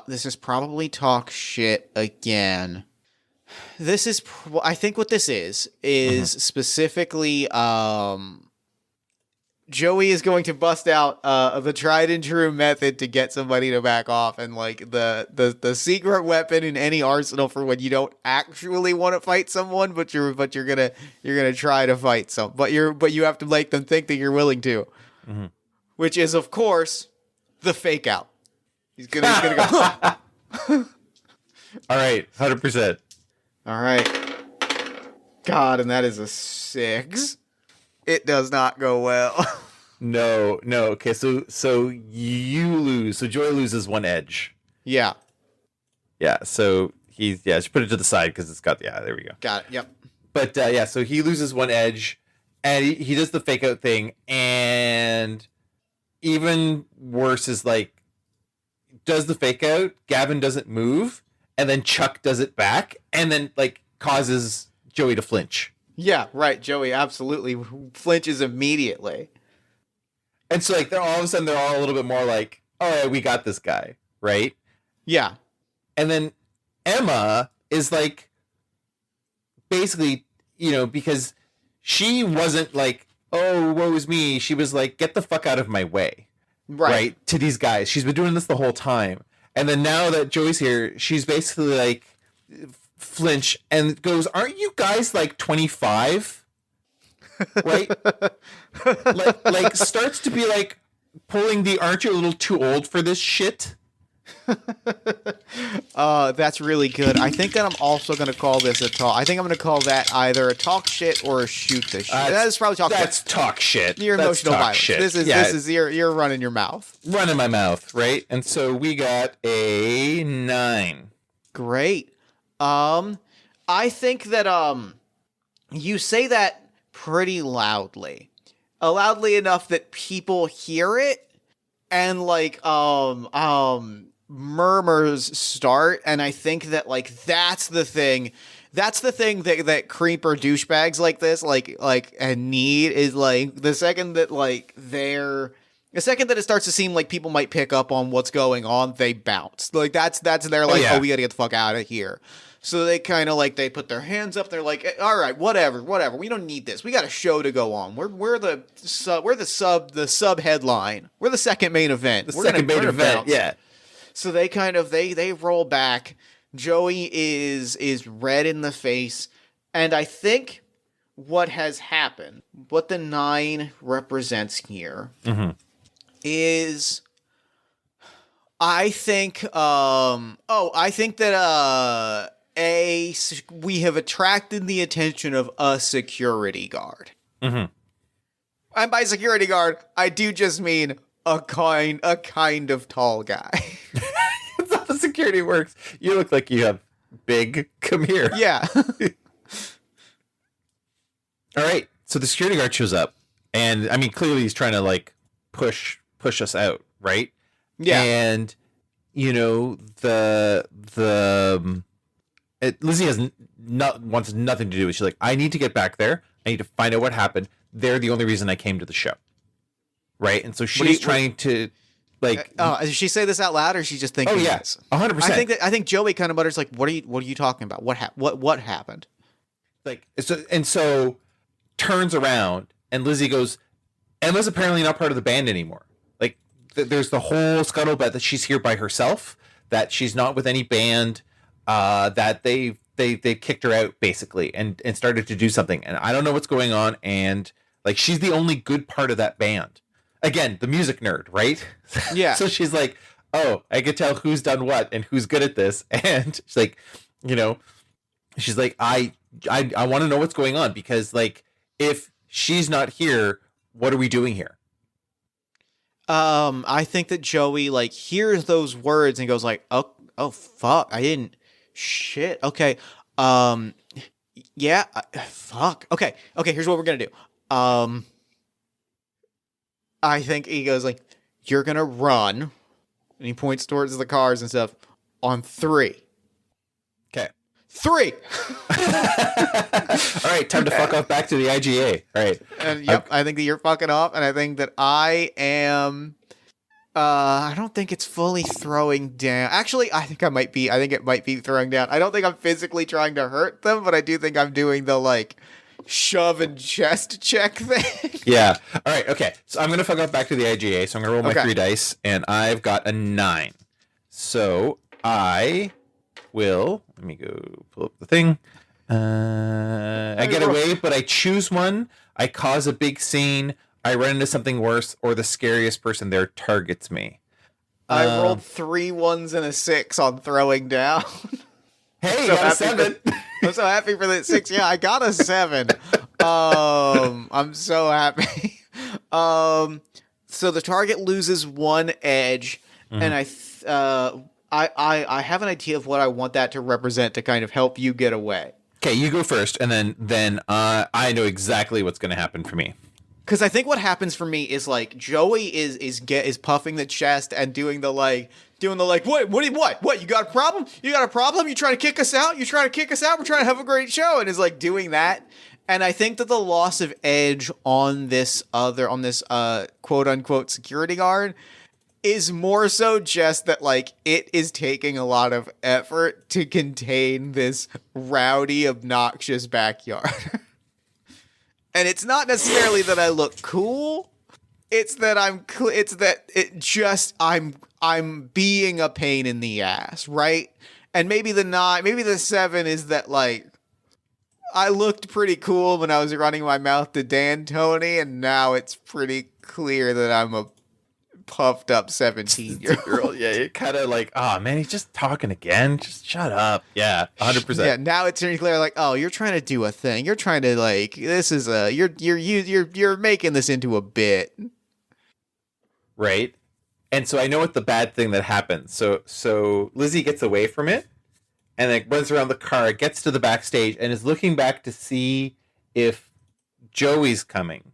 this is probably talk shit again. This is, I think what this is specifically, Joey is going to bust out the tried and true method to get somebody to back off, and like the secret weapon in any arsenal for when you don't actually want to fight someone, but you're gonna try to fight but you have to make them think that you're willing to, which is of course the fake out. He's gonna go. All right, 100%. All right. God, and that is a 6. It does not go well. No. Okay, so you lose. So Joy loses 1 edge. Yeah. Yeah. So just put it to the side because it's got. Yeah, there we go. Got it. Yep. But so he loses 1 edge, and he does the fake out thing, and even worse is like does the fake out. Gavin doesn't move, and then Chuck does it back, and then like causes Joey to flinch. Yeah, right. Joey absolutely flinches immediately. And so like they're all of a sudden they're all a little bit more like, all right, we got this guy, right? Yeah. And then Emma is like basically, because she wasn't like, oh, woe is me. She was like, get the fuck out of my way. Right. To these guys. She's been doing this the whole time. And then now that Joey's here, she's basically like flinch and goes, aren't you guys like 25? Right? like starts to be like pulling the aren't you a little too old for this shit? That's really good. I think that I'm also going to call this a talk. I think I'm going to call that either a talk shit or a shoot the shit. That's probably talk shit. That's talk shit. Your emotional violence. Shit. This is you're running your mouth. Running my mouth, right? And so we got a 9. Great. I think that you say that pretty loudly. Loudly enough that people hear it and like murmurs start, and I think that like that's the thing that creeper douchebags like this like and need is like the second that it starts to seem like people might pick up on what's going on, they bounce. Like that's their like, oh, we gotta get the fuck out of here. So they kind of like, they put their hands up. They're like, all right, whatever. We don't need this. We got a show to go on. We're the sub headline. We're the second main event. We're second main event. Yeah. So they kind of, they roll back. Joey is red in the face. And I think what has happened, what the 9 represents here is, I think that, we have attracted the attention of a security guard. And by security guard, I do just mean a kind of tall guy. That's not how security works. You look like you have big. Come here. Yeah. All right. So the security guard shows up, and I mean, clearly he's trying to like push us out, right? Yeah. And Lizzie wants nothing to do with it. She's like, I need to get back there. I need to find out what happened. They're the only reason I came to the show. Right? And so she's trying to like does she say this out loud, or is she just thinking? Oh yeah, 100%. I think Joey kind of mutters like, what are you talking about? What happened? Like so turns around and Lizzie goes, Emma's apparently not part of the band anymore. Like there's the whole scuttlebutt that she's here by herself, that she's not with any band. That they kicked her out basically and started to do something, and I don't know what's going on, and like she's the only good part of that band. Again, the music nerd, right? Yeah. So she's like, oh, I could tell who's done what and who's good at this, and she's like, she's like, I want to know what's going on, because like if she's not here, what are we doing here? I think that Joey like hears those words and goes like, oh fuck, I didn't. Shit. Okay. Yeah. Fuck. Okay. Here's what we're gonna do. I think he goes like, you're gonna run, and he points towards the cars and stuff on 3. Okay. 3. All right. Time to fuck off back to the IGA. All right. And yep, I think that you're fucking off, and I think that I am I don't think it's fully throwing down. Actually, I think it might be throwing down. I don't think I'm physically trying to hurt them, but I do think I'm doing the like shove and chest check thing. Yeah. All right. Okay. So I'm gonna fuck up back to the IGA. So I'm gonna roll my Okay. 3 dice, and I've got a 9. So I will. Let me go pull up the thing. I get away, but I choose one. I cause a big scene. I run into something worse, or the scariest person there targets me. I rolled 3 1s and a 6 on throwing down. Hey, So got a happy 7. I'm so happy for that 6. Yeah, I got a 7. I'm so happy. So the target loses 1 edge, and I have an idea of what I want that to represent to kind of help you get away. Okay, you go first, and then I know exactly what's going to happen for me. Because I think what happens for me is like Joey is puffing the chest and doing the what you got a problem, you trying to kick us out, we're trying to have a great show, and is like doing that. And I think that the loss of edge on this quote unquote security guard is more so just that like it is taking a lot of effort to contain this rowdy, obnoxious backyard. And it's not necessarily that I look cool. It's that I'm being a pain in the ass, right? And maybe the 7 is that like I looked pretty cool when I was running my mouth to Dan Tony, and now it's pretty clear that I'm a puffed up 17-year-old. Yeah, you're kind of like, oh man, he's just talking again. Just shut up. Yeah, 100%. Yeah, now it's pretty clear. Like, oh, you're trying to do a thing. You're trying to like, this is you're making this into a bit, right? And so I know what the bad thing that happens. So Lizzie gets away from it, and then runs around the car, gets to the backstage, and is looking back to see if Joey's coming,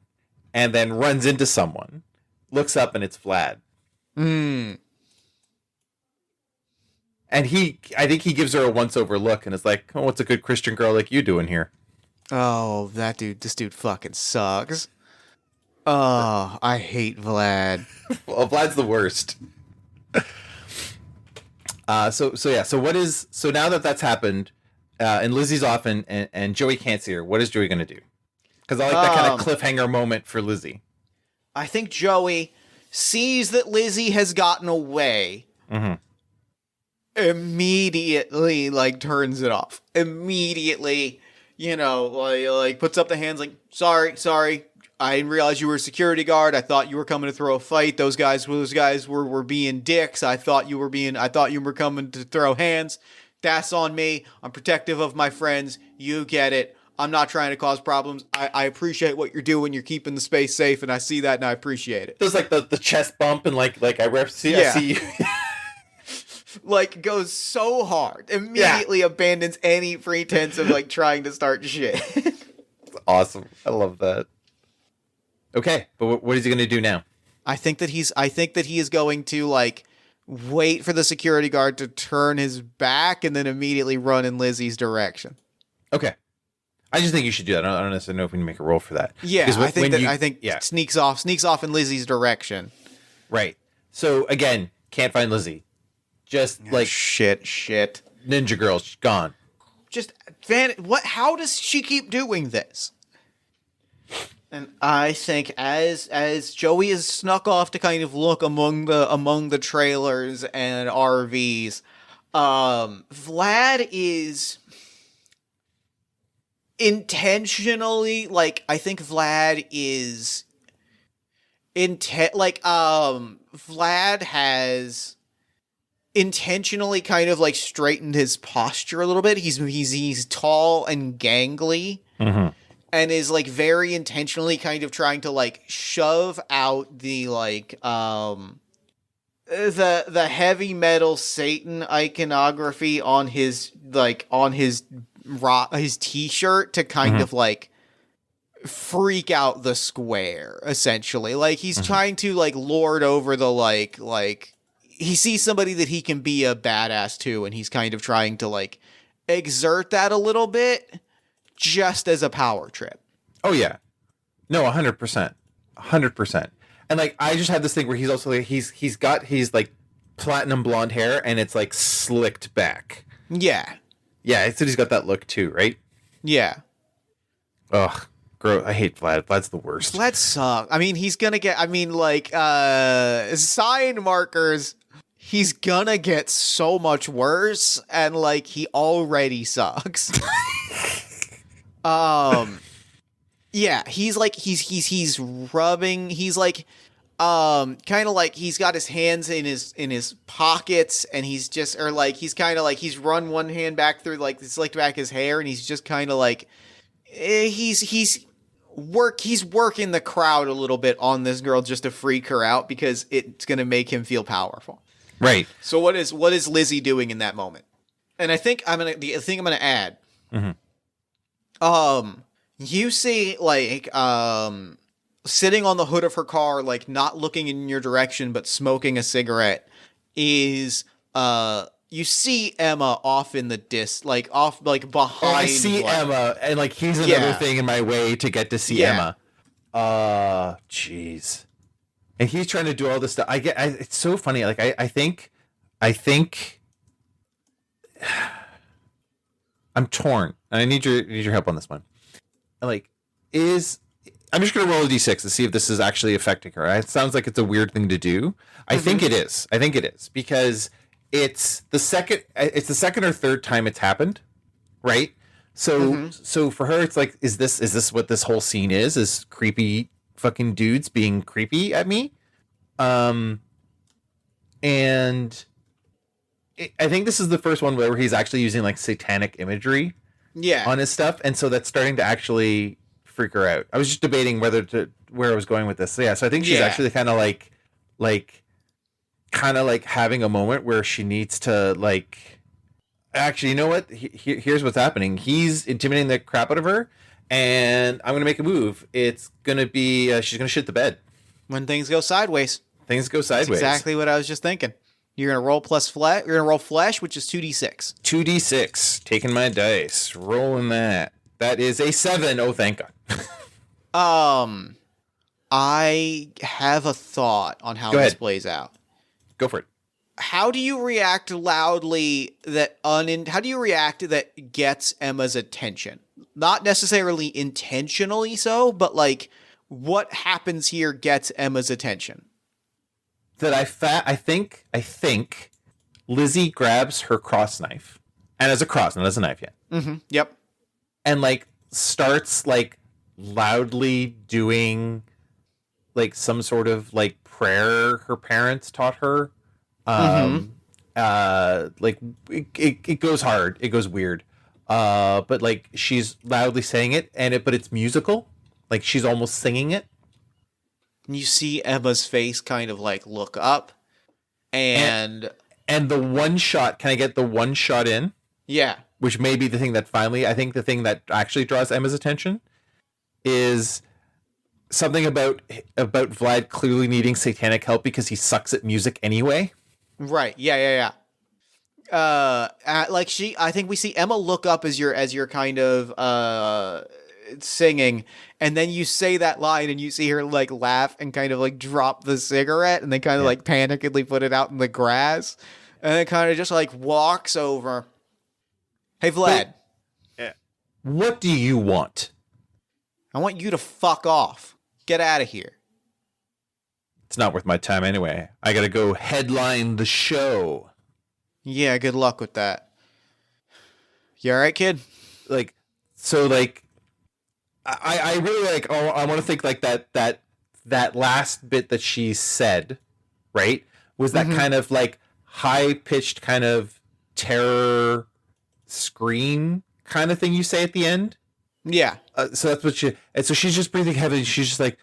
and then runs into someone. Looks up and it's Vlad. And I think he gives her a once-over look and is like, oh, what's a good Christian girl like you doing here? Oh, this dude fucking sucks. Oh, I hate Vlad. Well, Vlad's the worst. So now that that's happened, and Lizzie's off and Joey can't see her, what is Joey going to do? Because I like that kind of cliffhanger moment for Lizzie. I think Joey sees that Lizzie has gotten away. Immediately, like, turns it off. Immediately, like puts up the hands like, sorry. I didn't realize you were a security guard. I thought you were coming to throw a fight. Those guys were being dicks. I thought you were coming to throw hands. That's on me. I'm protective of my friends. You get it. I'm not trying to cause problems. I appreciate what you're doing. You're keeping the space safe, and I see that, and I appreciate it. There's like the chest bump, and I see you. Like, goes so hard. Immediately abandons any pretense of like trying to start shit. Awesome. I love that. Okay, but what is he going to do now? I think that he is going to like wait for the security guard to turn his back and then immediately run in Lizzie's direction. Okay. I just think you should do that. I don't necessarily know if we can make a roll for that. Yeah, I think sneaks off in Lizzie's direction. Right. So again, can't find Lizzie. Just like shit. Ninja girl, she's gone. Just how does she keep doing this? And I think as Joey is snuck off to kind of look among the trailers and RVs, Vlad is intentionally Vlad has intentionally kind of like straightened his posture a little bit. He's tall and gangly. Mm-hmm. And is like very intentionally kind of trying to like shove out the the heavy metal Satan iconography on his t-shirt to kind of like freak out the square, essentially. Like he's trying to like lord over the like he sees somebody that he can be a badass to, and he's kind of trying to like exert that a little bit. Just as a power trip. Oh, yeah. No, 100%. 100%. And like I just had this thing where he's also like he's got his like platinum blonde hair and it's like slicked back. Yeah. Yeah, I said he's got that look too, right? Yeah. Ugh, gross. I hate Vlad. Vlad's the worst. Vlad sucks. I mean, he's gonna get. I mean, like sign markers. He's gonna get so much worse, and like he already sucks. Yeah, he's like he's rubbing. He's like kind of like he's got his hands in his pockets, and he's just or like he's kind of like he's run one hand back through like slicked back his hair, and he's just kind of like he's working the crowd a little bit on this girl just to freak her out because it's gonna make him feel powerful. Right. So what is Lizzie doing in that moment? And I think I'm gonna add. Mm-hmm. You see like sitting on the hood of her car, like not looking in your direction but smoking a cigarette, is you see Emma off in the off like behind. Oh, I see Emma, and like he's another thing in my way to get to see Emma. Jeez. And he's trying to do all this stuff. It's so funny. Like I think I'm torn, and I need your help on this one. Like, I'm just gonna roll a d6 to see if this is actually affecting her. It sounds like it's a weird thing to do. I think it is. I think it is because it's the second or third time it's happened, right? So for her, it's like, is this what this whole scene is? Is creepy fucking dudes being creepy at me? And I think this is the first one where he's actually using like satanic imagery on his stuff, and so that's starting to actually freak her out. I was just debating where I was going with this. So I think she's actually kind of like having a moment where she needs to like, actually, you know what? Here's what's happening. He's intimidating the crap out of her, and I'm gonna make a move. It's gonna be she's gonna shit the bed when things go sideways. Things go sideways. That's exactly what I was just thinking. You're gonna roll plus flesh. You're gonna roll flesh, which is 2d6. 2d6. Taking my dice, rolling that. That is a 7. Oh, thank God. I have a thought on how this plays out. Go for it. How do you react loudly how do you react that gets Emma's attention? Not necessarily intentionally so, but like what happens here gets Emma's attention? That I think Lizzie grabs her cross knife, and as a cross, not as a knife yet. Mm-hmm. Yep. And like starts like loudly doing like some sort of like prayer her parents taught her. Like it goes hard. It goes weird. But like she's loudly saying it, but it's musical. Like she's almost singing it. You see Emma's face kind of like look up, and the one shot. Can I get the one shot in? Yeah. Which may be the thing that I think the thing that actually draws Emma's attention is something about Vlad clearly needing satanic help because he sucks at music anyway. Right. Yeah. I think we see Emma look up as you're kind of singing, and then you say that line and you see her like laugh and kind of like drop the cigarette and then kind of like panickedly put it out in the grass, and then kind of just like walks over. Hey Vlad. What do you want? I want you to fuck off. Get out of here. It's not worth my time anyway. I gotta go headline the show. Yeah, good luck with that. You alright, kid? I really like. Oh, I want to think like that last bit that she said, right? Was that kind of like high pitched kind of terror scream kind of thing you say at the end? Yeah. So that's what and so she's just breathing heavily. She's just like,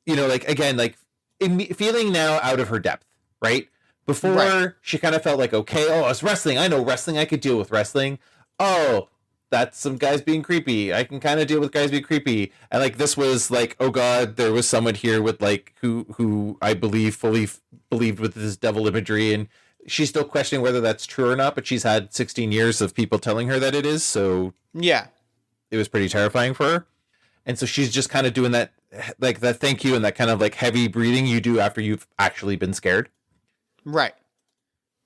like again, like feeling now out of her depth, right? Before she kind of felt like, okay, it's wrestling. I know wrestling. I could deal with wrestling. Oh, that's some guys being creepy. I can kind of deal with guys being creepy. And like this was like, oh God, there was someone here with like who I believe fully believed with this devil imagery, and she's still questioning whether that's true or not. But she's had 16 years of people telling her that it is. So yeah, it was pretty terrifying for her. And so she's just kind of doing that like that thank you and that kind of like heavy breathing you do after you've actually been scared. Right.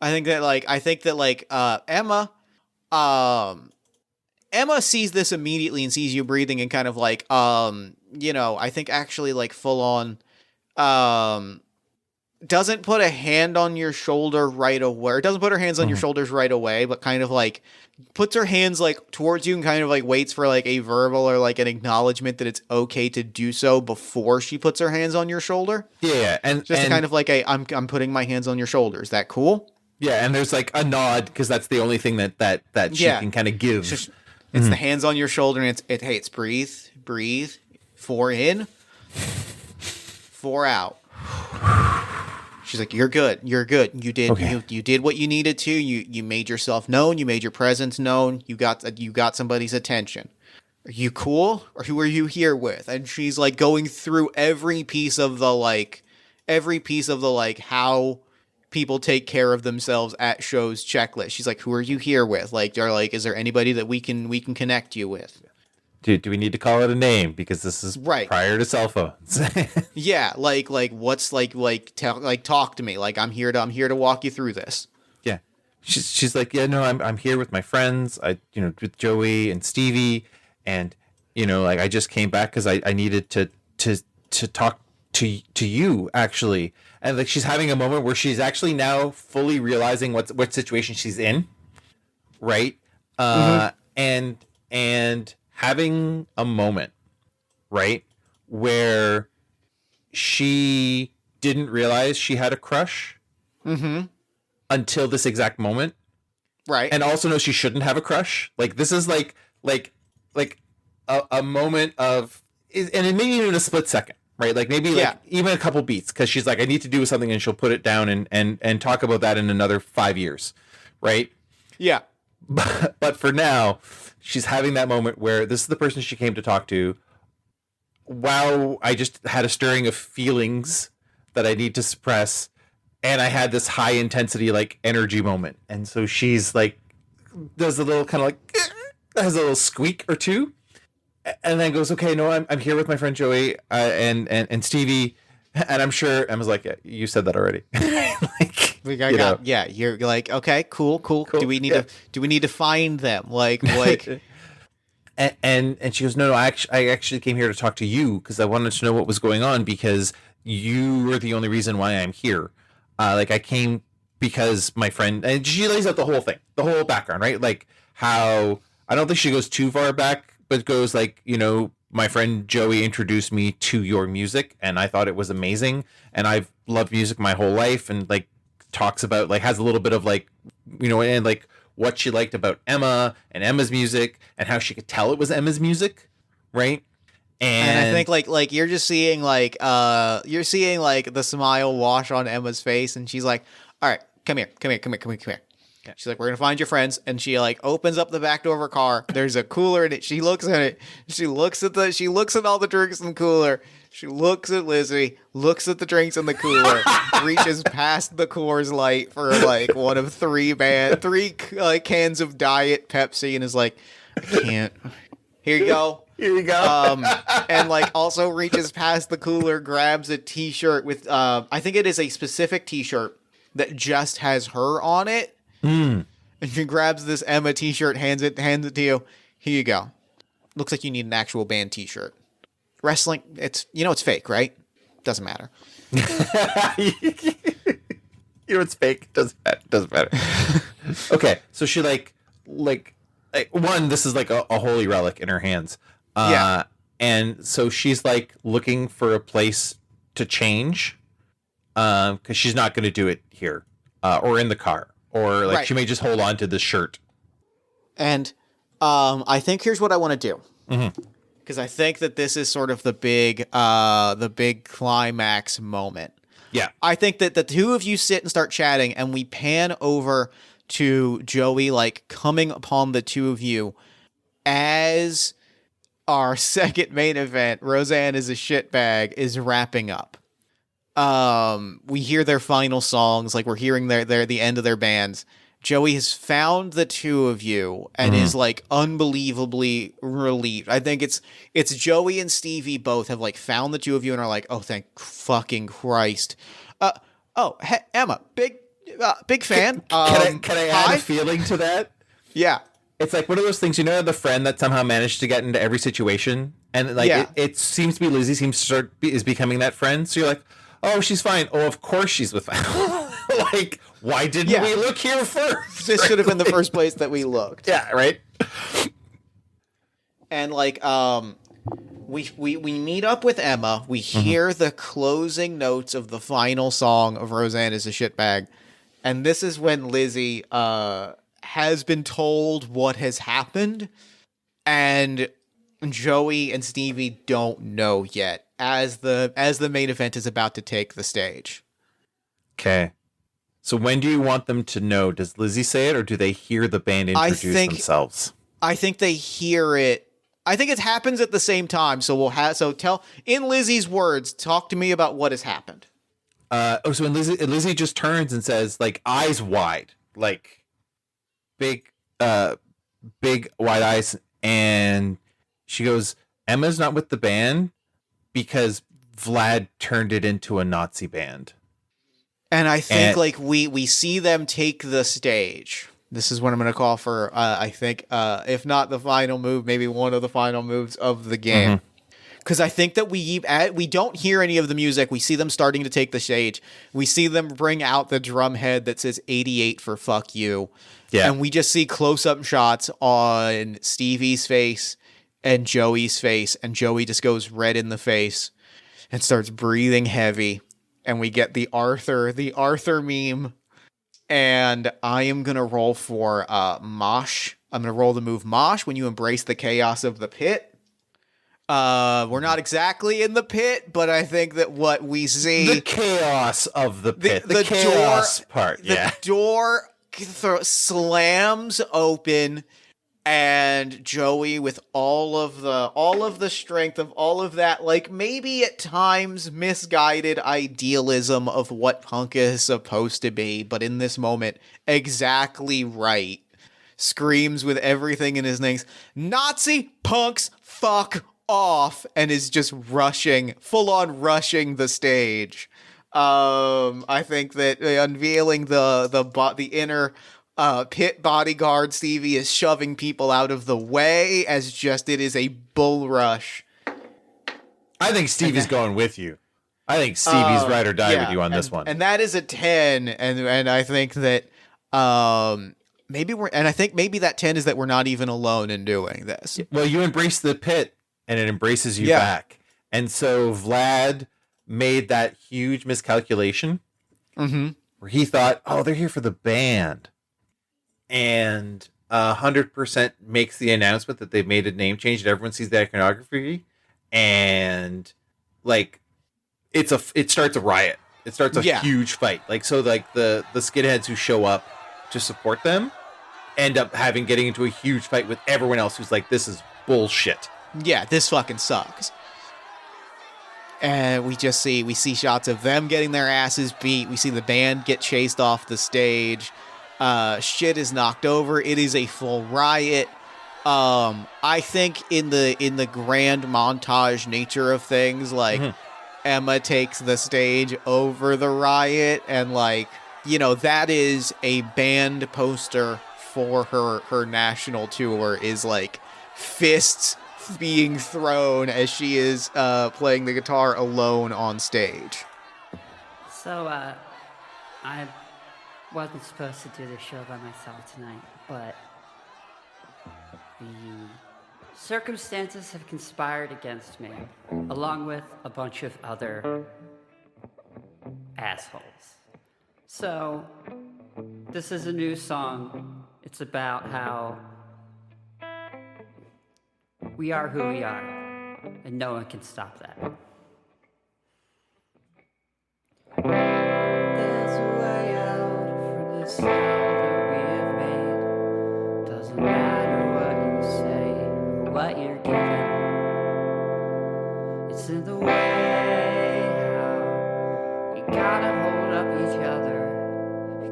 I think that Emma sees this immediately and sees you breathing and kind of like, I think actually like full on, doesn't put a hand on your shoulder right away. Or doesn't put her hands on your shoulders right away, but kind of like puts her hands like towards you and kind of like waits for like a verbal or like an acknowledgement that it's okay to do so before she puts her hands on your shoulder. Yeah. And just kind of like I'm putting my hands on your shoulder. Is that cool? Yeah. And there's like a nod because that's the only thing that she can kind of give. It's the hands on your shoulder and it's breathe, 4 in, 4 out. She's like, you're good. You did you did what you needed to. You made yourself known. You made your presence known. You got somebody's attention. Are you cool? Or who are you here with? And she's like going through every piece of the how people take care of themselves at shows checklist. She's like, who are you here with? Like, is there anybody that we can connect you with? Do we need to call it a name because this is prior to cell phones? Yeah, what's talk to me. Like I'm here to walk you through this. Yeah, she's like, yeah, no, I'm here with my friends. With Joey and Stevie, and like I just came back because I needed to talk to you actually, and like she's having a moment where she's actually now fully realizing what situation she's in, right? And having a moment, right, where she didn't realize she had a crush until this exact moment. Right. And also knows she shouldn't have a crush. Like, this is like a moment of, and it maybe even a split second, right? Like maybe like even a couple beats, because she's like, I need to do something, and she'll put it down and talk about that in another 5 years, right? Yeah. But for now, she's having that moment where this is the person she came to talk to. Wow, I just had a stirring of feelings that I need to suppress, and I had this high intensity like energy moment, and so she's like does a little kind of like has a little squeak or two, and then goes, okay, no, I'm here with my friend Joey and Stevie, and I'm sure Emma's like, yeah, you said that already. You're like, okay, cool. Do we need to find them? Like and she goes, no, I actually came here to talk to you because I wanted to know what was going on, because you were the only reason why I'm here. Like I came because my friend, and she lays out the whole thing, the whole background, right? Like how, I don't think she goes too far back, but goes like, my friend Joey introduced me to your music and I thought it was amazing, and I've loved music my whole life, and like talks about like, has a little bit of like, and like what she liked about Emma and Emma's music and how she could tell it was Emma's music, right? And I think like you're just seeing like the smile wash on Emma's face, and she's like, all right, come here. Yeah. She's like, we're gonna find your friends, and she like opens up the back door of her car. There's a cooler in it. She looks at it. She looks at all the drinks in the cooler. She looks at Lizzie, looks at the drinks in the cooler, reaches past the Coors Light for like one of three cans of Diet Pepsi, and is like, I can't. Here you go. And like also reaches past the cooler, grabs a t-shirt with I think it is a specific t-shirt that just has her on it. And she grabs this Emma t-shirt, hands it to you. Here you go. Looks like you need an actual band t-shirt. Wrestling, it's fake, right? Doesn't matter. It's fake. Doesn't matter. Okay, so she like one, this is like a holy relic in her hands. And so she's like looking for a place to change, because she's not going to do it here, or in the car, or like she may just hold on to this shirt. And I think here's what I want to do, because I think that this is sort of the big climax moment. Yeah, I think that the two of you sit and start chatting, and we pan over to Joey like coming upon the two of you as our second main event, Roseanne is a Shitbag, is wrapping up. We hear their final songs, like we're hearing the end of their bands, Joey has found the two of you and is like unbelievably relieved. I think it's Joey and Stevie both have like found the two of you and are like, oh, thank fucking Christ. Emma, big fan. Can I add hi? a feeling to that? Yeah. It's like one of those things, you know, the friend that somehow managed to get into every situation, and like Yeah. it seems to be Lizzie is becoming that friend. So you're like, oh, she's fine. Oh, of course she's with. Like, why didn't we look here first? This should have been the first place that we looked. Yeah, right. And like we meet up with Emma. We hear the closing notes of the final song of Roseanne is a Shitbag. And this is when Lizzie has been told what has happened, and Joey and Stevie don't know yet as the main event is about to take the stage. Okay. So when do you want them to know? Does Lizzie say it, or do they hear the band introduce themselves? I think they hear it. I think it happens at the same time. So tell in Lizzie's words, talk to me about what has happened. So when Lizzie just turns and says, like, eyes wide, like big wide eyes, and she goes, Emma's not with the band because Vlad turned it into a Nazi band. And I think like we see them take the stage. This is what I'm going to call for, I think, if not the final move, maybe one of the final moves of the game. Because I think that we don't hear any of the music. We see them starting to take the stage. We see them bring out the drum head that says 88 for fuck you. Yeah. And we just see close-up shots on Stevie's face and Joey's face. And Joey just goes red in the face and starts breathing heavy. And we get the Arthur meme. And I am going to roll for Mosh. I'm going to roll the move Mosh when you embrace the chaos of the pit. We're not exactly in the pit, but I think that what we see... The chaos of the pit. The chaos part, yeah. The door slams open, and Joey, with all of the strength of all of that, like maybe at times misguided idealism of what punk is supposed to be, but in this moment, exactly right, screams with everything in his legs, Nazi punks fuck off, and is just full on rushing the stage. I think that unveiling the inner pit bodyguard Stevie is shoving people out of the way as just it is a bull rush. I think Stevie's going with you. I think Stevie's ride or die with you on this one. And that is a 10, and I think that maybe that 10 is that we're not even alone in doing this. Well, you embrace the pit and it embraces you back. And so Vlad made that huge miscalculation where he thought, oh, they're here for the band. And 100% makes the announcement that they've made a name change and everyone sees the iconography. And like, it starts a riot. It starts a huge fight. Like, so like the skinheads who show up to support them end up getting into a huge fight with everyone else who's like, this is bullshit. Yeah, this fucking sucks. And we see shots of them getting their asses beat. We see the band get chased off the stage. Shit is knocked over. It is a full riot. I think in the grand montage nature of things, like Emma takes the stage over the riot, and like, you know, that is a band poster for her national tour, is like fists being thrown as she is playing the guitar alone on stage. So, I wasn't supposed to do this show by myself tonight, but the circumstances have conspired against me, along with a bunch of other assholes. So, this is a new song. It's about how we are who we are, and no one can stop that. There's a way out from this hell that we have made. Doesn't matter what you say or what you're given. It's in the way how we gotta hold up each other,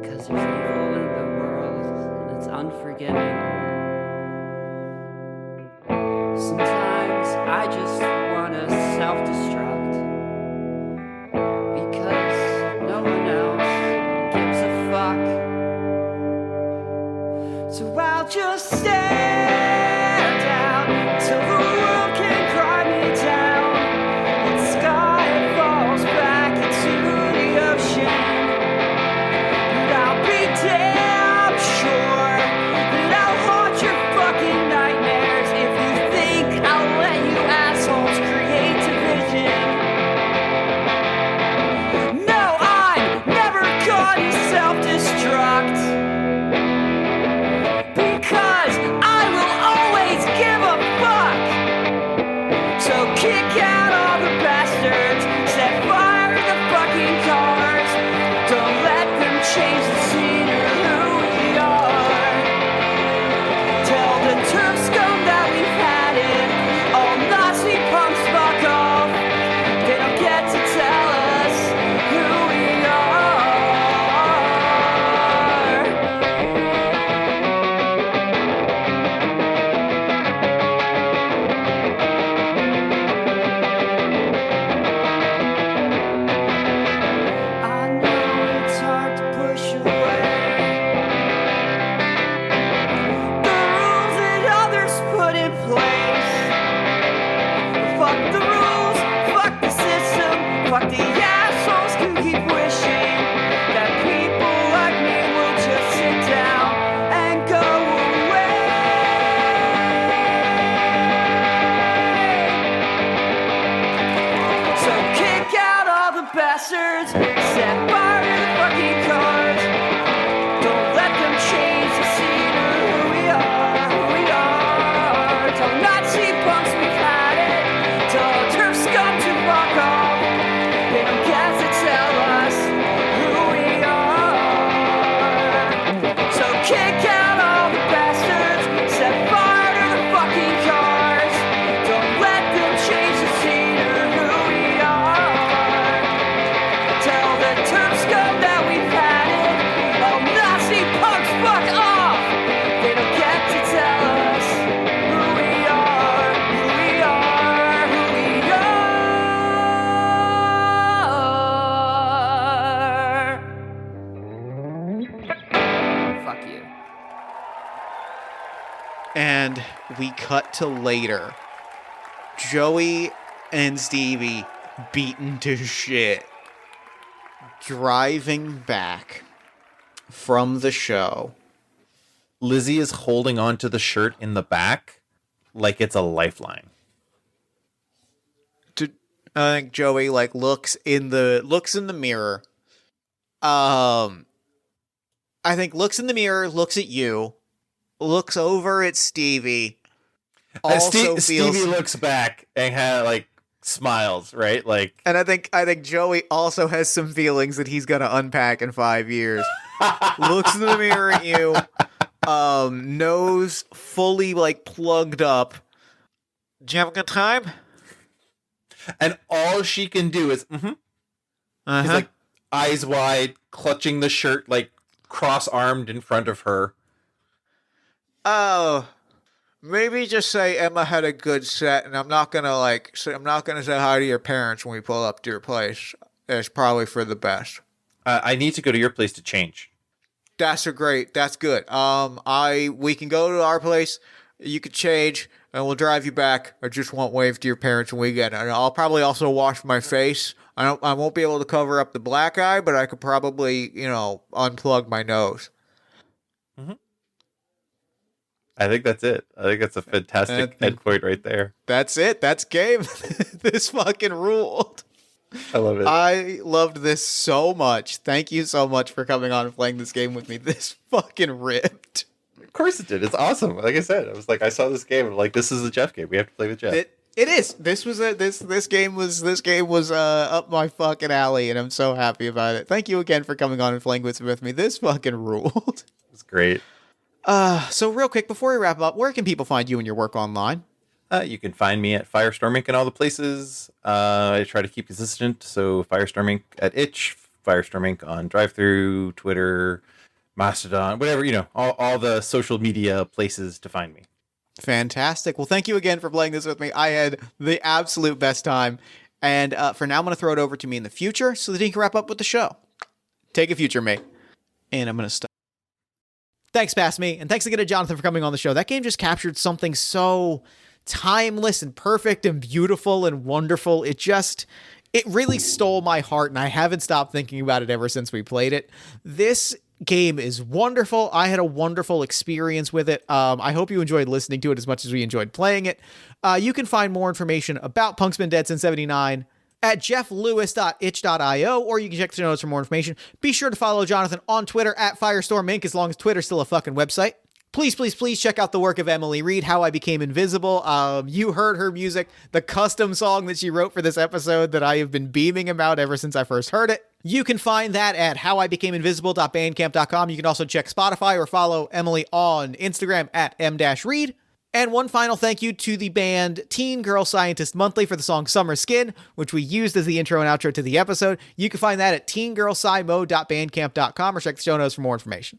because there's evil in the world unforgiving. Sometimes I just want to self-destruct because no one else gives a fuck. So I'll just stand out till the world can cry me down. The sky falls back into the ocean. And I'll be damn sure that I'll haunt your fucking nightmares if you think I'll let you assholes create division. No, I'm never gonna self-destruct because I will always give a fuck. So kick out all the bastards, set fire to the fucking cars. Don't let them change the scene or who we are. Tell the turf scum that we've had it. All Nazi punks fuck off. They don't get to tell us who we are. I know it's hard to push away the rules that others put in place. But fuck the rules, fuck the system, fuck the assholes who keep wishing that people like me will just sit down and go away. So kick out all the bastards, set fire to the fucking cars. Don't let them change the scene or who we are, who we are. Tell Nazi punks we've had it, tell turf scum to fuck off. They don't get to tell us who we are. So kick out all the bastards, set fire to the fucking cars. Don't let them change the scene or who we are. Tell the turf scum that we've had it. Oh, Nazi punks, fuck off. They don't get to tell us who we are, who we are, who we are. Fuck you. And we cut to later. Joey and Stevie beaten to shit. Driving back from the show. Lizzie is holding onto the shirt in the back like it's a lifeline. I think Joey looks in the mirror. I think looks in the mirror, looks at you, looks over at Stevie. Also Stevie looks back and smiles, right? And I think Joey also has some feelings that he's gonna unpack in 5 years. Looks in the mirror at you, nose fully plugged up. Did you have a good time? And all she can do is He's eyes wide, clutching the shirt cross-armed in front of her. Oh, maybe just say Emma had a good set, and I'm not gonna say hi to your parents when we pull up to your place. It's probably for the best. I need to go to your place to change. That's good. We can go to our place. You could change, and we'll drive you back. I just won't wave to your parents when we get it. And I'll probably also wash my face. I won't be able to cover up the black eye, but I could probably, unplug my nose. Mm-hmm. I think that's it. I think that's a fantastic endpoint right there. That's it. That's game. This fucking ruled. I love it. I loved this so much. Thank you so much for coming on and playing this game with me. This fucking ripped. Of course it did. It's awesome. Like I said, I was I saw this game. I'm this is a Jeff game. We have to play with Jeff. It is. This game was up my fucking alley, and I'm so happy about it. Thank you again for coming on and playing with me. This fucking ruled. It's great. So real quick before we wrap up, where can people find you and your work online? You can find me at Firestorm Inc. in all the places. I try to keep consistent. So Firestorm Inc. at Itch, Firestorm Inc. on Drive-Thru, Twitter, Mastodon, whatever, all the social media places to find me. Fantastic. Well, thank you again for playing this with me. I had the absolute best time. And for now, I'm going to throw it over to me in the future so that he can wrap up with the show. Take a future, mate. And I'm going to stop. Thanks, Past Me. And thanks again to Jonathan for coming on the show. That game just captured something so timeless and perfect and beautiful and wonderful. It really stole my heart, and I haven't stopped thinking about it ever since we played it. This game is wonderful. I had a wonderful experience with it. I hope you enjoyed listening to it as much as we enjoyed playing it. You can find more information about Punk's Been Dead Since 79 at jefflewis.itch.io, or you can check the show notes for more information. Be sure to follow Jonathan on Twitter at Firestorm Inc., as long as Twitter's still a fucking website. Please, please, please check out the work of Emily Reed, How I Became Invisible. You heard her music, the custom song that she wrote for this episode that I have been beaming about ever since I first heard it. You can find that at howibecameinvisible.bandcamp.com. You can also check Spotify or follow Emily on Instagram at m-reed. And one final thank you to the band Teen Girl Scientist Monthly for the song Summer Skin, which we used as the intro and outro to the episode. You can find that at teengirlscimo.bandcamp.com or check the show notes for more information.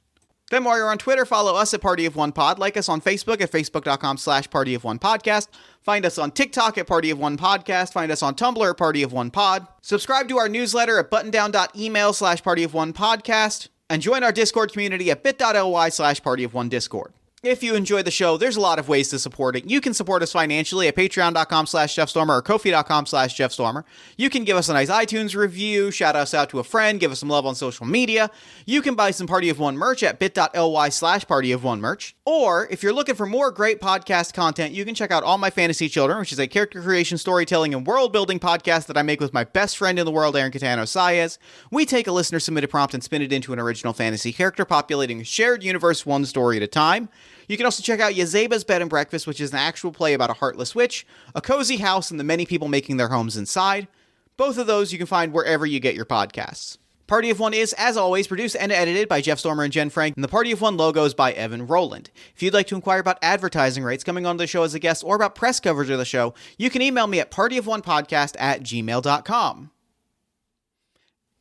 Then while you're on Twitter, follow us at Party of One Pod. Like us on Facebook at facebook.com/partyofonepodcast. Find us on TikTok at Party of One Podcast. Find us on Tumblr at Party of One Pod. Subscribe to our newsletter at buttondown.email/partyofonepodcast. And join our Discord community at bit.ly/partyofonediscord. If you enjoy the show, there's a lot of ways to support it. You can support us financially at patreon.com/JeffStormer or ko-fi.com/JeffStormer. You can give us a nice iTunes review, shout us out to a friend, give us some love on social media. You can buy some Party of One merch at bit.ly/partyofonemerch. Or, if you're looking for more great podcast content, you can check out All My Fantasy Children, which is a character creation, storytelling, and world-building podcast that I make with my best friend in the world, Aaron Catano Saez. We take a listener-submitted prompt and spin it into an original fantasy character, populating a shared universe one story at a time. You can also check out Yazeba's Bed and Breakfast, which is an actual play about a heartless witch, a cozy house, and the many people making their homes inside. Both of those you can find wherever you get your podcasts. Party of One is, as always, produced and edited by Jeff Stormer and Jen Frank, and the Party of One logo is by Evan Rowland. If you'd like to inquire about advertising rates, coming on the show as a guest, or about press coverage of the show, you can email me at partyofonepodcast@gmail.com.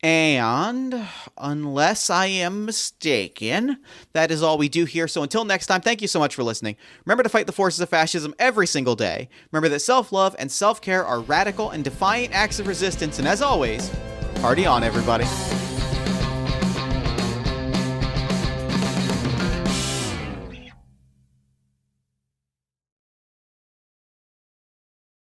And unless I am mistaken, that is all we do here. So until next time, thank you so much for listening. Remember to fight the forces of fascism every single day. Remember that self-love and self-care are radical and defiant acts of resistance. And as always, party on, everybody.